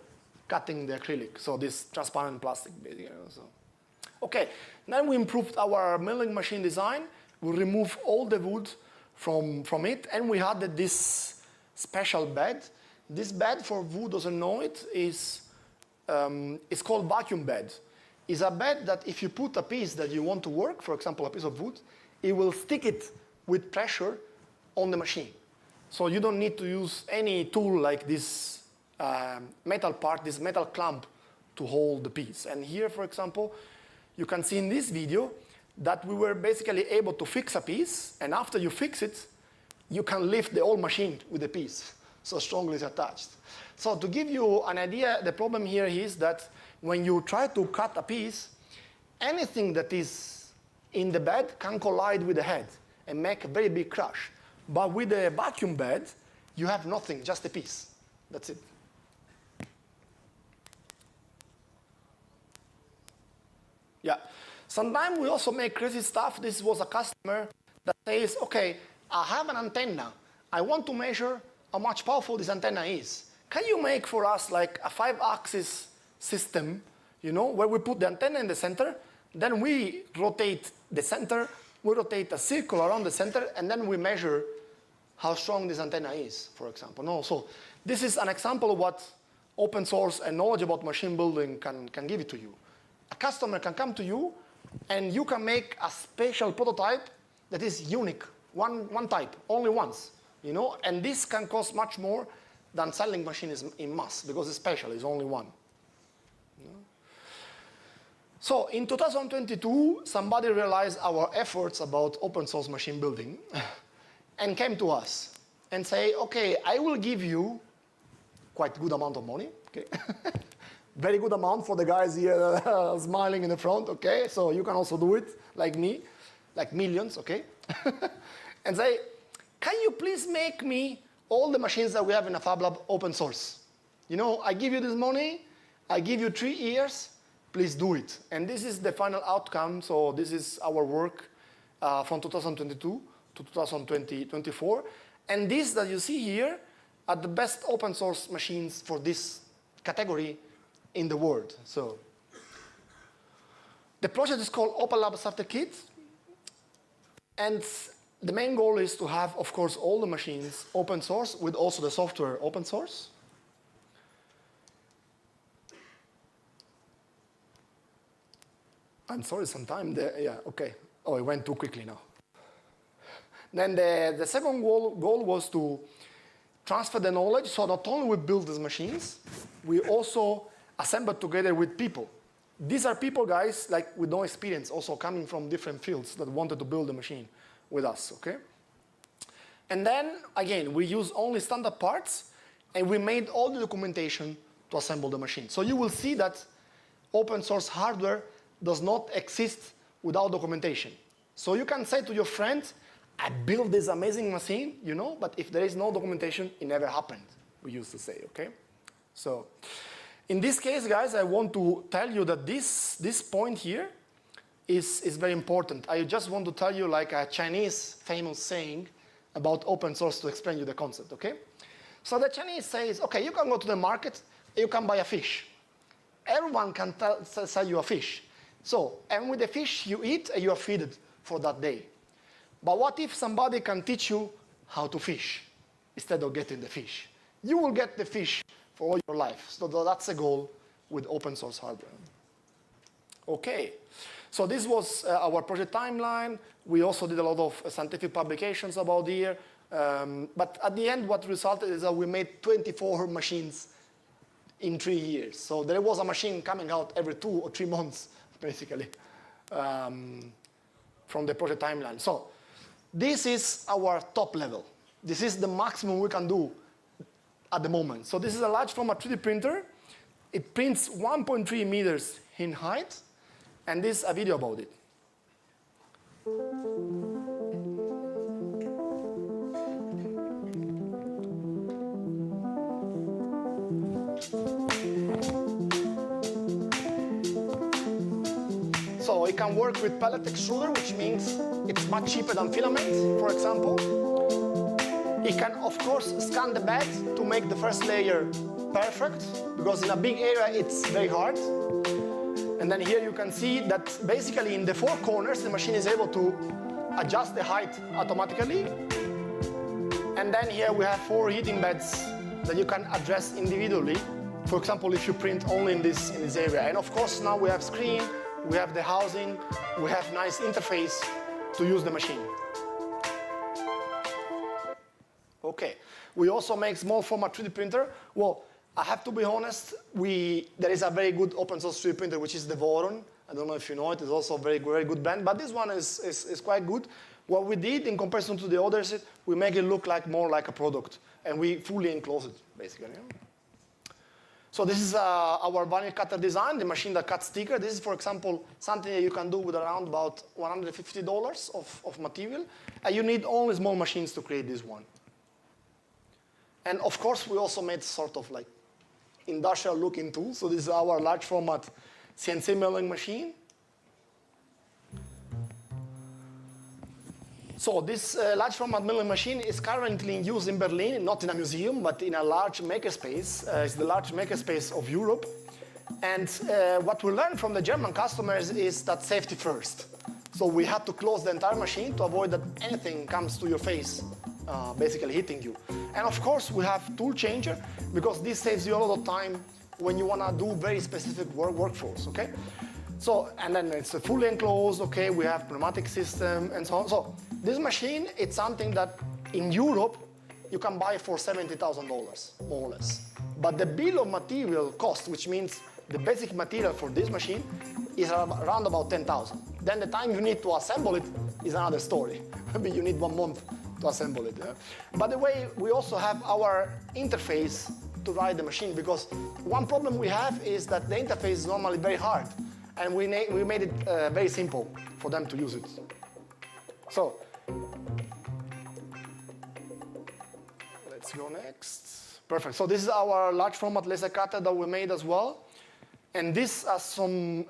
cutting the acrylic. So this transparent plastic, basically. You know, so. Okay, then we improved our milling machine design. We removed all the wood from it, and we added this special bed. This bed, for who doesn't know it, is it's called vacuum bed. It's a bed that if you put a piece that you want to work, for example, a piece of wood, it will stick it with pressure on the machine. So you don't need to use any tool like this metal part, this metal clamp to hold the piece. And here, for example, you can see in this video that we were basically able to fix a piece, and after you fix it, you can lift the whole machine with the piece. So strongly it's attached. So to give you an idea, the problem here is that when you try to cut a piece, anything that is in the bed can collide with the head and make a very big crash. But with the vacuum bed, you have nothing, just a piece. That's it. Yeah. Sometimes we also make crazy stuff. This was a customer that says, okay, I have an antenna. I want to measure how much powerful this antenna is. Can you make for us like a 5-axis system, you know, where we put the antenna in the center, then we rotate the center, we rotate a circle around the center, and then we measure how strong this antenna is, for example. No, so this is an example of what open source and knowledge about machine building can give it to you. A customer can come to you, and you can make a special prototype that is unique, one type, only once, you know, and this can cost much more than selling machines in mass, because it's special, it's only one. So in 2022, somebody realized our efforts about open source machine building and came to us and say, okay, I will give you quite good amount of money, okay? Very good amount for the guys here smiling in the front, okay? So you can also do it, like me, like millions, okay? And say, can you please make me all the machines that we have in a Fab Lab open source? You know, I give you this money, I give you 3 years, please do it. And this is the final outcome. So this is our work from 2022 to 2024. And these that you see here are the best open source machines for this category in the world. So the project is called Open Lab Starter Kit. And the main goal is to have, of course, all the machines open source with also the software open source. I'm sorry, sometime, yeah, okay. Oh, it went too quickly now. Then the second goal was to transfer the knowledge. So not only we build these machines, we also assemble together with people. These are people, guys, like with no experience, also coming from different fields that wanted to build a machine with us, okay? And then, again, we use only standard parts, and we made all the documentation to assemble the machine. So you will see that open source hardware does not exist without documentation. So you can say to your friend, I built this amazing machine, you know, but if there is no documentation, it never happened, we used to say, okay? So in this case, guys, I want to tell you that this point here is very important. I just want to tell you like a Chinese famous saying about open source to explain you the concept, okay? So the Chinese says, okay, you can go to the market, you can buy a fish. Everyone can sell you a fish. So, and with the fish you eat, you are fed for that day. But what if somebody can teach you how to fish instead of getting the fish? You will get the fish for all your life. So that's the goal with open source hardware. Okay, so this was our project timeline. We also did a lot of scientific publications about here. But at the end, what resulted is that we made 24 machines in 3 years. So there was a machine coming out every 2 or 3 months, basically, from the project timeline. So this is our top level. This is the maximum we can do at the moment. So this is a large format 3D printer. It prints 1.3 meters in height, and this is a video about it. So it can work with pellet extruder, which means it's much cheaper than filament, for example. It can, of course, scan the bed to make the first layer perfect, because in a big area it's very hard. And then here you can see that basically in the 4 corners the machine is able to adjust the height automatically. And then here we have 4 heating beds that you can address individually. For example, if you print only in this area. And of course now we have screen, we have the housing, we have nice interface to use the machine. Okay, we also make small format 3D printer. Well, I have to be honest, there is a very good open source 3D printer, which is the Voron. I don't know if you know it, it's also a very, very good brand, but this one is quite good. What we did in comparison to the others, we make it look more like a product, and we fully enclose it, basically. So this is our vinyl cutter design, the machine that cuts sticker. This is, for example, something that you can do with around about $150 of material, and you need only small machines to create this one. And of course, we also made sort of like industrial looking tool. So this is our large format CNC milling machine. So this large format milling machine is currently in use in Berlin, not in a museum, but in a large makerspace. It's the large makerspace of Europe. And what we learned from the German customers is that safety first. So we had to close the entire machine to avoid that anything comes to your face, basically hitting you. And of course, we have tool changer, because this saves you a lot of time when you want to do very specific workflows, okay? So, and then it's fully enclosed, okay? We have pneumatic system and so on. So this machine, it's something that in Europe, you can buy for $70,000, more or less. But the bill of material cost, which means the basic material for this machine, is around about $10,000. Then the time you need to assemble it is another story. Maybe you need 1 month to assemble it. Yeah? By the way, we also have our interface to ride the machine, because one problem we have is that the interface is normally very hard, and we made it very simple for them to use it. So, let's go next. Perfect. So this is our large format laser cutter that we made as well. And these are some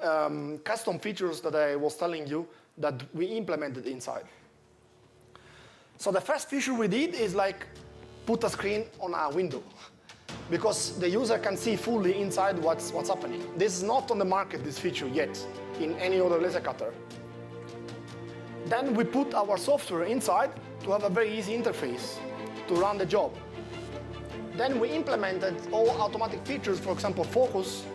custom features that I was telling you that we implemented inside. So the first feature we did is like put a screen on a window, because the user can see fully inside what's happening. This is not on the market, this feature, yet, in any other laser cutter. Then we put our software inside to have a very easy interface to run the job. Then we implemented all automatic features, for example, focus,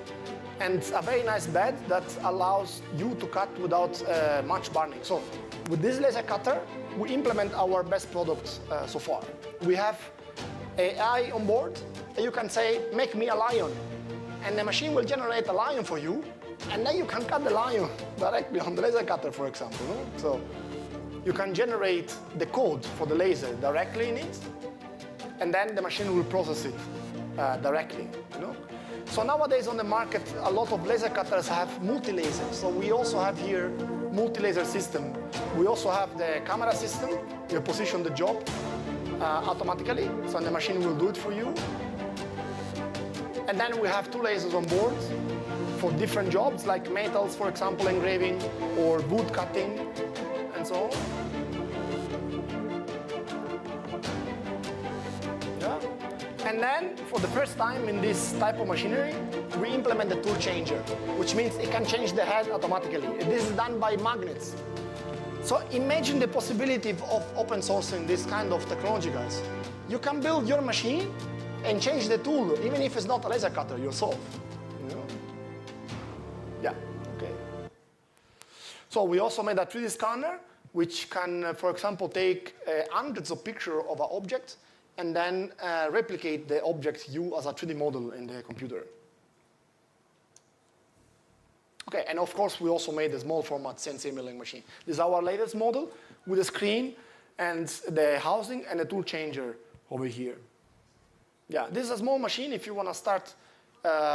and a very nice bed that allows you to cut without much burning. So with this laser cutter, we implement our best product so far. We have AI on board, and you can say, make me a lion. And the machine will generate a lion for you, and then you can cut the lion directly on the laser cutter, for example. No? So you can generate the code for the laser directly in it, and then the machine will process it directly. You know? So nowadays on the market, a lot of laser cutters have multi-lasers. So we also have here multi-laser system. We also have the camera system. You position the job automatically, so the machine will do it for you. And then we have 2 lasers on board for different jobs, like metals, for example, engraving, or wood cutting, and so on. Yeah. And then, for the first time in this type of machinery, we implement the tool changer, which means it can change the head automatically. This is done by magnets. So imagine the possibility of open sourcing this kind of technology, guys. You can build your machine and change the tool, even if it's not a laser cutter yourself. You know? Yeah, okay. So we also made a 3D scanner, which can, for example, take hundreds of pictures of an object and then replicate the object view as a 3D model in the computer. Okay, and of course, we also made a small format CNC milling machine. This is our latest model with a screen and the housing and the tool changer over here. Yeah, this is a small machine if you want to start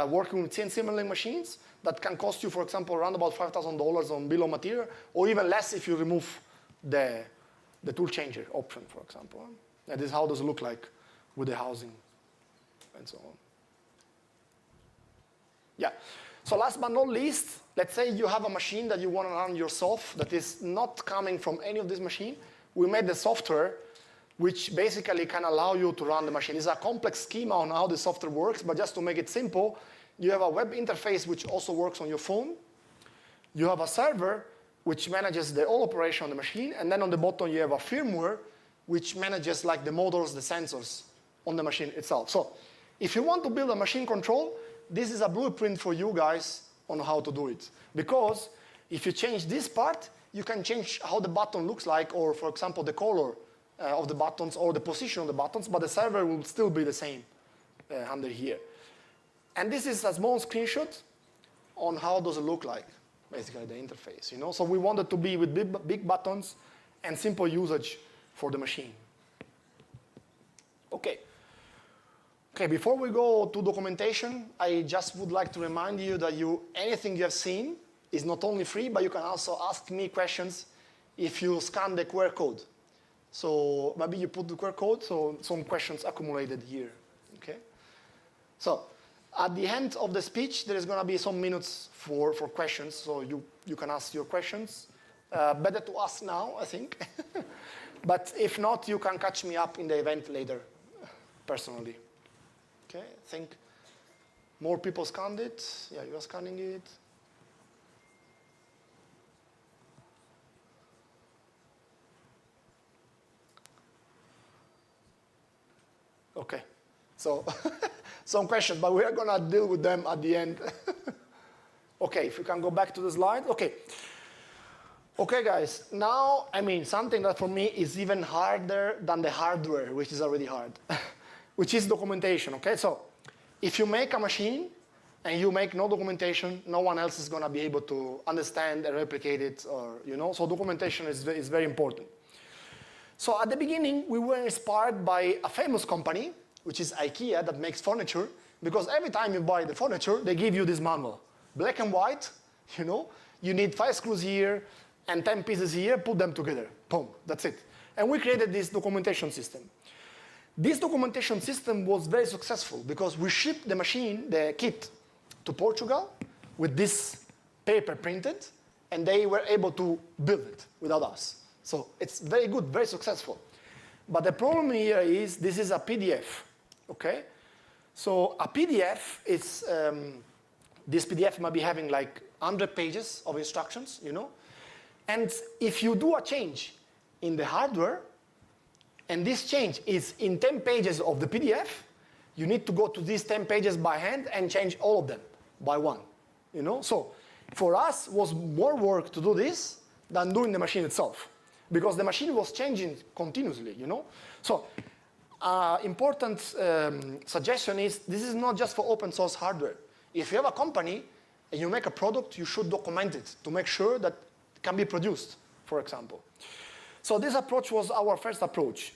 working with CNC milling machines that can cost you, for example, around about $5,000 on bill of material, or even less if you remove the tool changer option, for example. And this is how does it look like with the housing and so on. Yeah. So last but not least, let's say you have a machine that you want to run yourself that is not coming from any of this machine. We made the software which basically can allow you to run the machine. It's a complex schema on how the software works, but just to make it simple, you have a web interface which also works on your phone. You have a server which manages the whole operation on the machine, and then on the bottom you have a firmware which manages like the motors, the sensors on the machine itself. So if you want to build a machine control, this is a blueprint for you guys on how to do it. Because if you change this part, you can change how the button looks like, or for example, the color of the buttons or the position of the buttons, but the server will still be the same under here. And this is a small screenshot on how does it look like, basically the interface. You know? So we wanted to be with big buttons and simple usage for the machine. Okay. Okay, before we go to documentation, I just would like to remind you that anything you have seen is not only free, but you can also ask me questions if you scan the QR code. So maybe you put the QR code, so some questions accumulated here, okay? So at the end of the speech, there is going to be some minutes for questions, so you can ask your questions. Better to ask now, I think. But if not, you can catch me up in the event later, personally. Okay, I think more people scanned it. Yeah, you are scanning it. Okay, so some questions, but we are going to deal with them at the end. Okay, if you can go back to the slide. Okay. Okay, guys, now, I mean, something that for me is even harder than the hardware, which is already hard, which is documentation, okay? So if you make a machine and you make no documentation, no one else is going to be able to understand and replicate it, or, you know, so documentation is very important. So at the beginning, we were inspired by a famous company, which is IKEA, that makes furniture, because every time you buy the furniture, they give you this manual. Black and white, you know, you need 5 screws here, and 10 pieces here, put them together. Boom, that's it. And we created this documentation system. This documentation system was very successful because we shipped the machine, the kit, to Portugal with this paper printed, and they were able to build it without us. So it's very good, very successful. But the problem here is this is a PDF, okay? So a PDF is, this PDF might be having like 100 pages of instructions, you know? And if you do a change in the hardware, and this change is in 10 pages of the PDF, you need to go to these 10 pages by hand and change all of them by one. You know? So for us, it was more work to do this than doing the machine itself, because the machine was changing continuously. You know? So important suggestion is this is not just for open source hardware. If you have a company and you make a product, you should document it to make sure that can be produced, for example. So this approach was our first approach.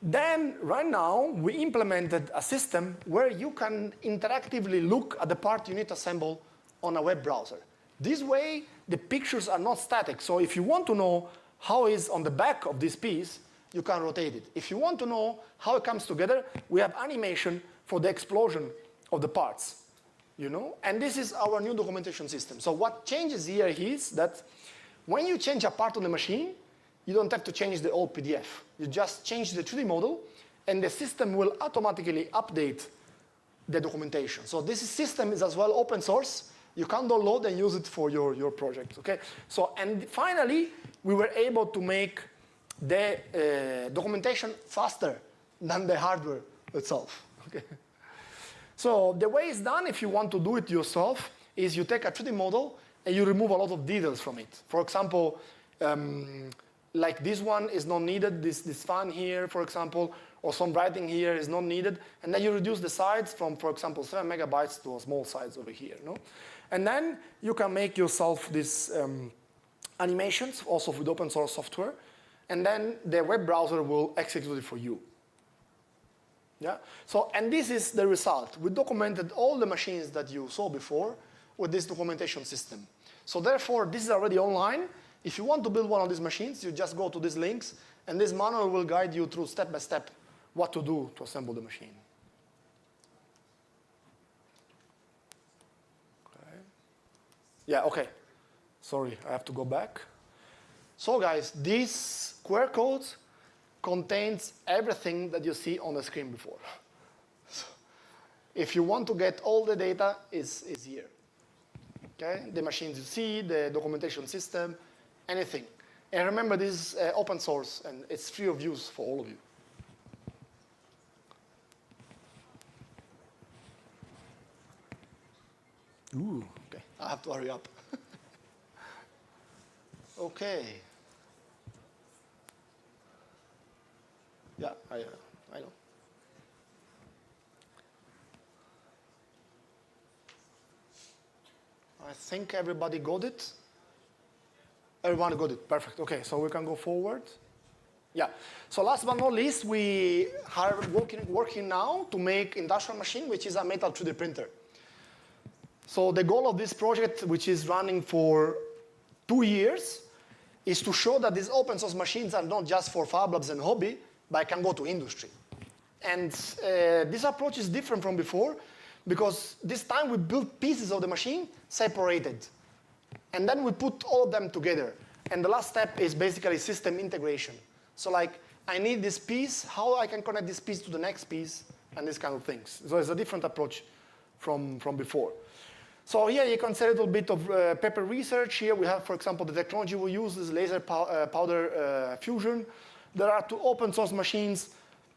Then, right now, we implemented a system where you can interactively look at the part you need to assemble on a web browser. This way, the pictures are not static. So if you want to know how is on the back of this piece, you can rotate it. If you want to know how it comes together, we have animation for the explosion of the parts. you know? And this is our new documentation system. So what changes here is that when you change a part on the machine, you don't have to change the old PDF. You just change the 3D model, and the system will automatically update the documentation. So this system is as well open source. You can download and use it for your project, okay? So, and finally, we were able to make the documentation faster than the hardware itself, okay? So the way it's done, if you want to do it yourself, is you take a 3D model and you remove a lot of details from it. For example, like this one is not needed, this fan here, for example, or some writing here is not needed, and then you reduce the size from, for example, 7 megabytes to a small size over here, no? And then you can make yourself these animations, also with open source software, and then the web browser will execute it for you. Yeah? So, and this is the result. We documented all the machines that you saw before with this documentation system. So therefore, this is already online. If you want to build one of these machines, you just go to these links, and this manual will guide you through step by step what to do to assemble the machine. Okay. Yeah, okay. Sorry, I have to go back. So guys, this QR code contains everything that you see on the screen before. So if you want to get all the data, is here. Okay? The machines you see, the documentation system, anything. And remember, this is open source, and it's free of use for all of you. Ooh, okay. I have to hurry up. Okay. Yeah, I know. I think everybody got it. Everyone got it. Perfect. Okay, so we can go forward. Yeah. So last but not least, we are working now to make industrial machine, which is a metal 3D printer. So the goal of this project, which is running for 2 years, is to show that these open source machines are not just for Fab Labs and hobby, but can go to industry. And this approach is different from before, because this time we built pieces of the machine separated. And then we put all of them together. And the last step is basically system integration. So like, I need this piece, how I can connect this piece to the next piece, and these kind of things. So it's a different approach from before. So here you can see a little bit of paper research. Here we have, for example, the technology we use is laser powder fusion. There are 2 open source machines.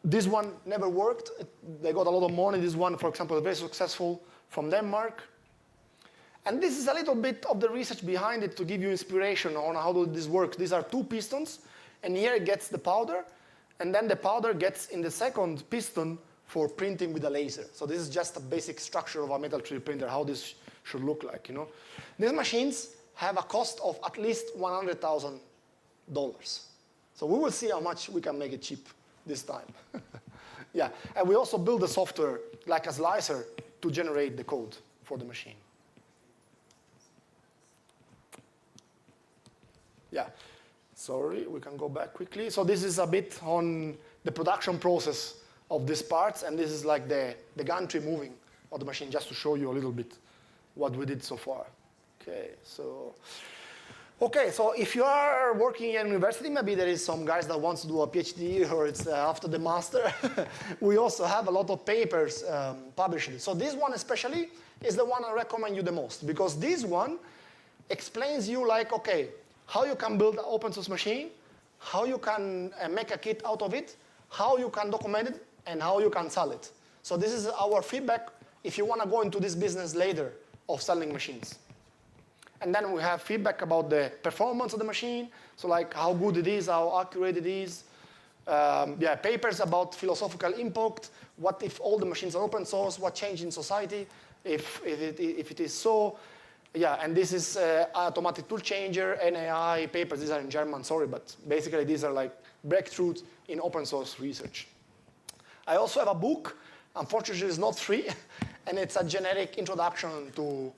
This one never worked. They got a lot of money. This one, for example, is very successful from Denmark. And this is a little bit of the research behind it to give you inspiration on how this works. These are 2 pistons, and here it gets the powder, and then the powder gets in the second piston for printing with a laser. So this is just a basic structure of a metal 3D printer, how this should look like, you know. These machines have a cost of at least $100,000. So we will see how much we can make it cheap this time. Yeah, and we also build the software like a slicer to generate the code for the machine. Yeah, sorry, we can go back quickly. So this is a bit on the production process of these parts, and this is like the gantry moving of the machine, just to show you a little bit what we did so far. Okay, so if you are working in university, maybe there is some guys that wants to do a PhD or it's after the master. We also have a lot of papers published. So this one especially is the one I recommend you the most, because this one explains you like, okay, how you can build an open source machine, how you can make a kit out of it, how you can document it, and how you can sell it. So this is our feedback if you want to go into this business later of selling machines. And then we have feedback about the performance of the machine, so like how good it is, how accurate it is. Yeah, papers about philosophical impact, what if all the machines are open source, what change in society if it is so. Yeah, and this is automatic tool changer, NAI papers. These are in German, sorry, but basically these are like breakthroughs in open source research. I also have a book. Unfortunately, it's not free, and it's a generic introduction to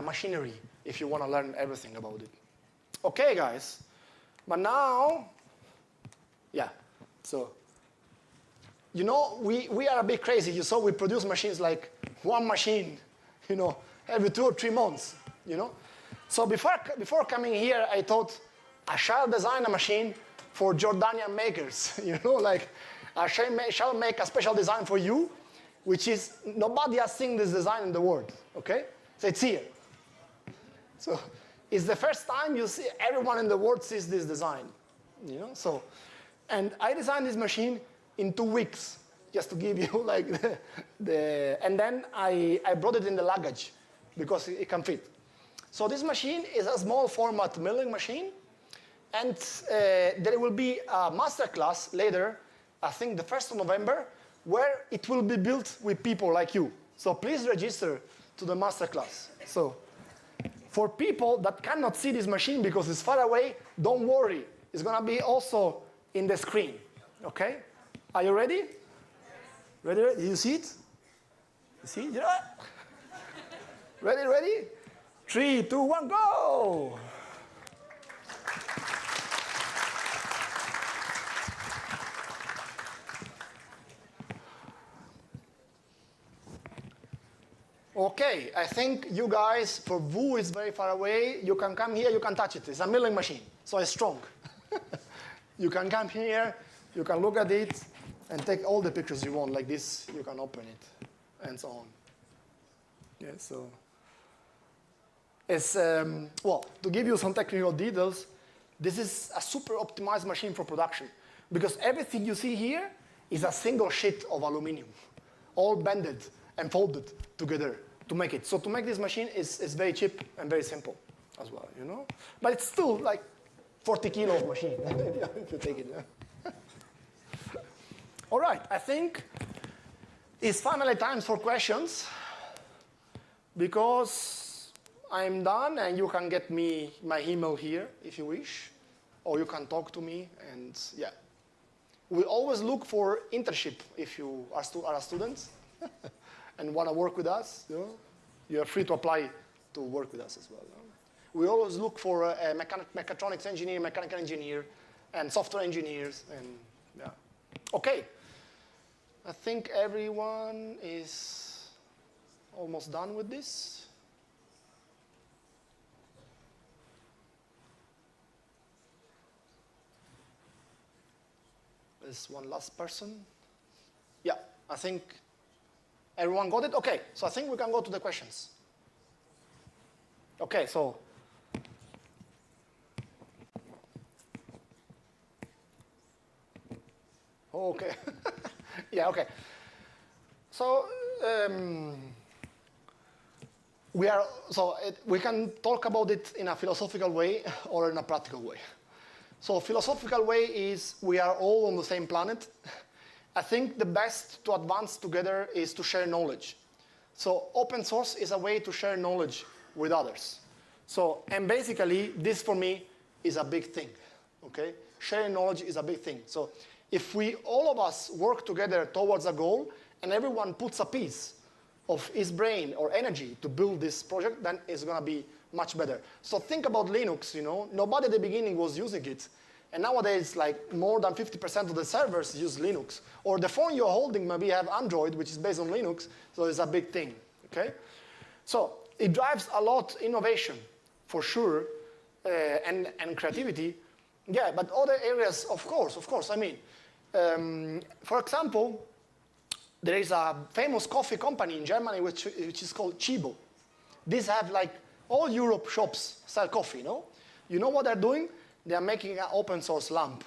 machinery if you want to learn everything about it. Okay, guys, but now, yeah, so, you know, we are a bit crazy. You saw we produce machines like one machine, you know, every 2 or 3 months, you know. So before coming here, I thought I shall design a machine for Jordanian makers, you know, like I shall make a special design for you, which is nobody has seen this design in the world, okay? So it's here. So it's the first time you see everyone in the world sees this design, you know. So, and I designed this machine in 2 weeks, just to give you like and then I brought it in the luggage because it can fit. So this machine is a small format milling machine, and there will be a master class later, I think the 1st of November, where it will be built with people like you. So please register to the master class. So for people that cannot see this machine because it's far away, don't worry. It's going to be also in the screen, okay? Are you ready? Ready? You see it? You see it? Yeah. Ready? 3, 2, 1, go! Okay, I think you guys, for Vu is very far away, you can come here, you can touch it. It's a milling machine, so it's strong. You can come here, you can look at it, and take all the pictures you want, like this, you can open it, and so on. Yeah, so it's, well, to give you some technical details, this is a super optimized machine for production, because everything you see here is a single sheet of aluminum, all bended and folded together to make it. So to make this machine is very cheap and very simple as well, you know? But it's still like 40 kilo of machine, if you take it. Yeah. All right, I think it's finally time for questions, because I'm done and you can get me my email here if you wish, or you can talk to me, and yeah. We always look for internship if you are a student and want to work with us, you know, you are free to apply to work with us as well. No? We always look for a mechatronics engineer, mechanical engineer, and software engineers, and yeah. Okay, I think everyone is almost done with this. There's one last person. Yeah, I think everyone got it? Okay, so I think we can go to the questions. Okay, so. Okay. Yeah, okay. So, we can talk about it in a philosophical way or in a practical way. So philosophical way is we are all on the same planet. I think the best to advance together is to share knowledge. So open source is a way to share knowledge with others. So, and basically, this for me is a big thing, okay? Sharing knowledge is a big thing. So if we, all of us, work together towards a goal, and everyone puts a piece of his brain or energy to build this project, then it's gonna be much better. So think about Linux, you know? Nobody at the beginning was using it. And nowadays, like, more than 50% of the servers use Linux. Or the phone you're holding maybe have Android, which is based on Linux, so it's a big thing, okay? So it drives a lot innovation, for sure, and creativity. Yeah, but other areas, of course. I mean, for example, there is a famous coffee company in Germany which is called Chibo. These have, like, all Europe shops sell coffee, no? You know what they're doing? They are making an open source lamp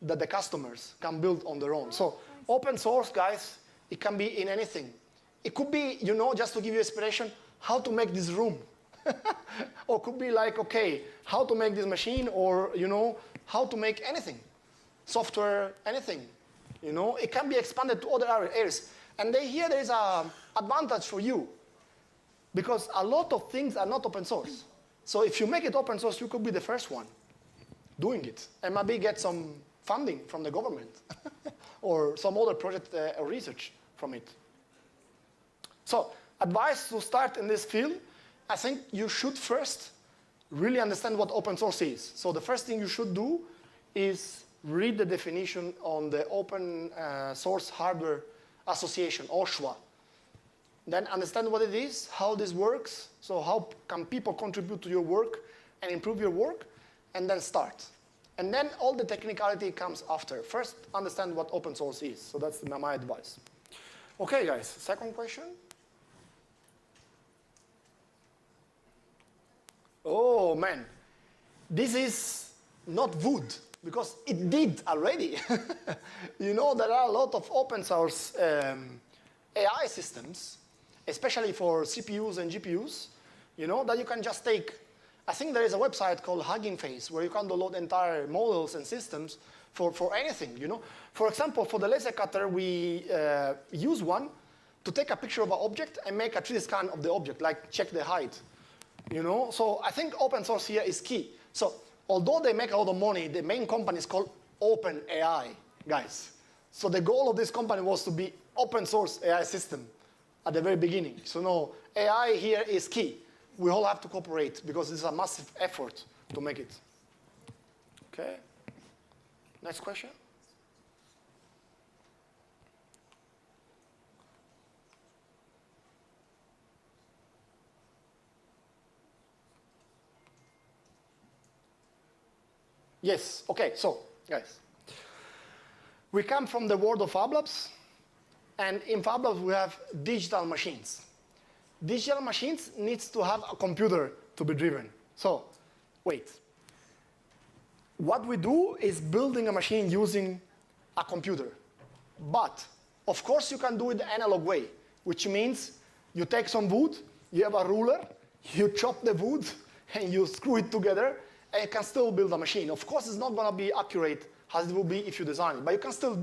that the customers can build on their own. So open source, guys, it can be in anything. It could be, you know, just to give you inspiration, how to make this room. Or could be like, okay, how to make this machine, or, you know, how to make anything. Software, anything. You know, it can be expanded to other areas. And here there is an advantage for you, because a lot of things are not open source. So if you make it open source, you could be the first one doing it, and maybe get some funding from the government or some other project or research from it. So advice to start in this field, I think you should first really understand what open source is. So the first thing you should do is read the definition on the Open Source Hardware Association, OSHWA. then understand what it is, how this works, so how can people contribute to your work and improve your work, and then start. And then all the technicality comes after. First, understand what open source is. So that's my advice. Okay, guys, second question. Oh, man. This is not wood, because it did already. You know, there are a lot of open source AI systems, especially for CPUs and GPUs, you know, that you can just take. I think there is a website called Hugging Face where you can download entire models and systems for anything, you know. For example, for the laser cutter, we use one to take a picture of an object and make a 3D scan of the object, like check the height, you know. So I think open source here is key. So although they make a lot of money, the main company is called OpenAI, guys. So the goal of this company was to be open source AI system at the very beginning. So no, AI here is key. We all have to cooperate because it's a massive effort to make it. Okay. Next question. Yes, okay, so, guys. We come from the world of Fab Labs, and in Fab Labs we have digital machines. Digital machines needs to have a computer to be driven. So, wait. What we do is building a machine using a computer. But, of course, you can do it the analog way, which means you take some wood, you have a ruler, you chop the wood, and you screw it together, and you can still build a machine. Of course, it's not going to be accurate as it will be if you design it, but you can still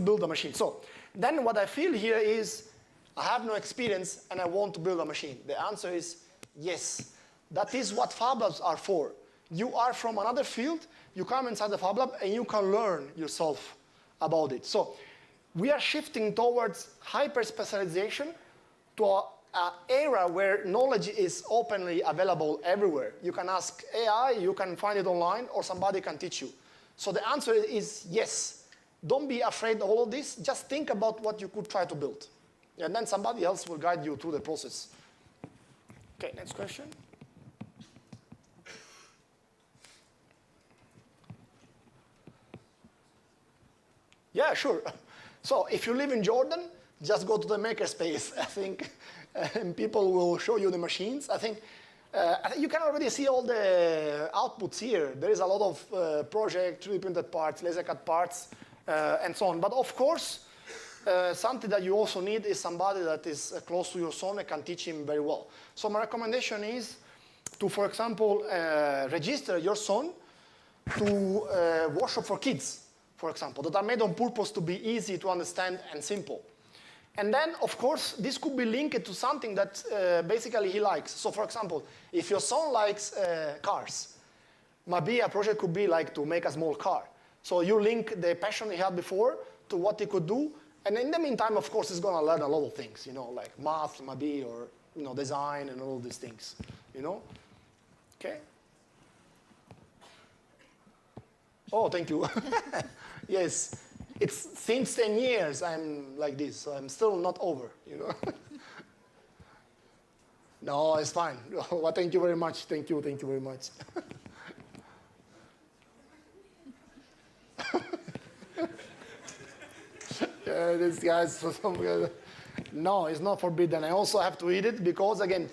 build a machine. So, then what I feel here is, I have no experience and I want to build a machine. The answer is yes. That is what Fab Labs are for. You are from another field, you come inside the Fab Lab and you can learn yourself about it. So we are shifting towards hyper-specialization to an era where knowledge is openly available everywhere. You can ask AI, you can find it online, or somebody can teach you. So the answer is yes. Don't be afraid of all of this. Just think about what you could try to build. And then somebody else will guide you through the process. Okay, next question. Yeah, sure. So if you live in Jordan, just go to the makerspace, I think, and people will show you the machines. I think you can already see all the outputs here. There is a lot of project, 3D printed parts, laser cut parts, and so on. But of course, something that you also need is somebody that is close to your son and can teach him very well. So my recommendation is to, for example, register your son to workshop for kids, for example, that are made on purpose to be easy to understand and simple. And then, of course, this could be linked to something that basically he likes. So, for example, if your son likes cars, maybe a project could be like to make a small car. So you link the passion he had before to what he could do. And in the meantime, of course, he's going to learn a lot of things, you know, like math, maybe, or, you know, design and all these things, you know? Okay? Oh, thank you. Yes. It's since 10 years I'm like this, so I'm still not over, you know? No, it's fine. Well, thank you very much. Thank you very much. This guy's for some. No, it's not forbidden. I also have to eat it because, again,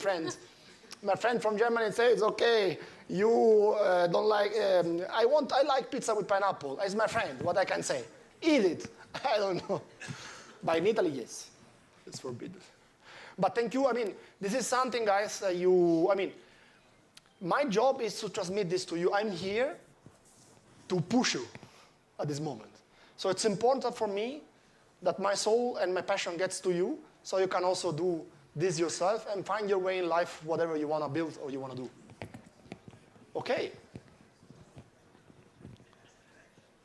my friend from Germany says, okay, you don't like. I like pizza with pineapple. It's my friend. What I can say, eat it. I don't know. But in Italy, yes, it's forbidden. But thank you. I mean, this is something, guys. My job is to transmit this to you. I'm here to push you at this moment. So it's important for me that my soul and my passion gets to you, so you can also do this yourself and find your way in life, whatever you want to build or you want to do. Okay.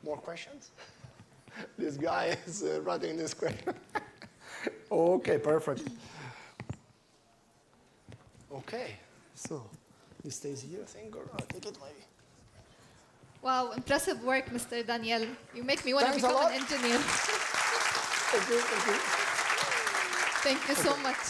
More questions? This guy is writing this question. Okay, perfect. Okay, so this stays here, I think, or I take it maybe. Wow, impressive work, Mr. Daniel. You make me want to Thanks a become lot. an engineer. Thank you, thank you. Thank you so much.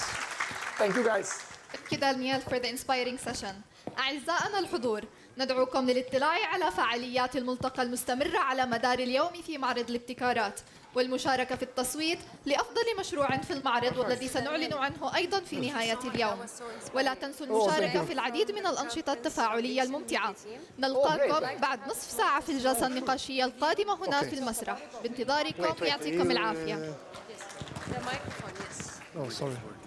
Thank you guys. Thank you Daniel for the inspiring session. أعزائنا الحضور، ندعوكم للاطلاع على فعاليات الملتقى المستمرة على مدار اليوم في معرض الابتكارات والمشاركة في التصويت لأفضل مشروع في المعرض والذي سنعلن عنه أيضا في نهاية اليوم. ولا تنسوا المشاركة في العديد من الأنشطة التفاعلية الممتعة. نلقاكم بعد نصف ساعة في الجلسة النقاشية القادمة هنا في المسرح. بانتظاركم، يعطيكم العافية. Oh, sorry.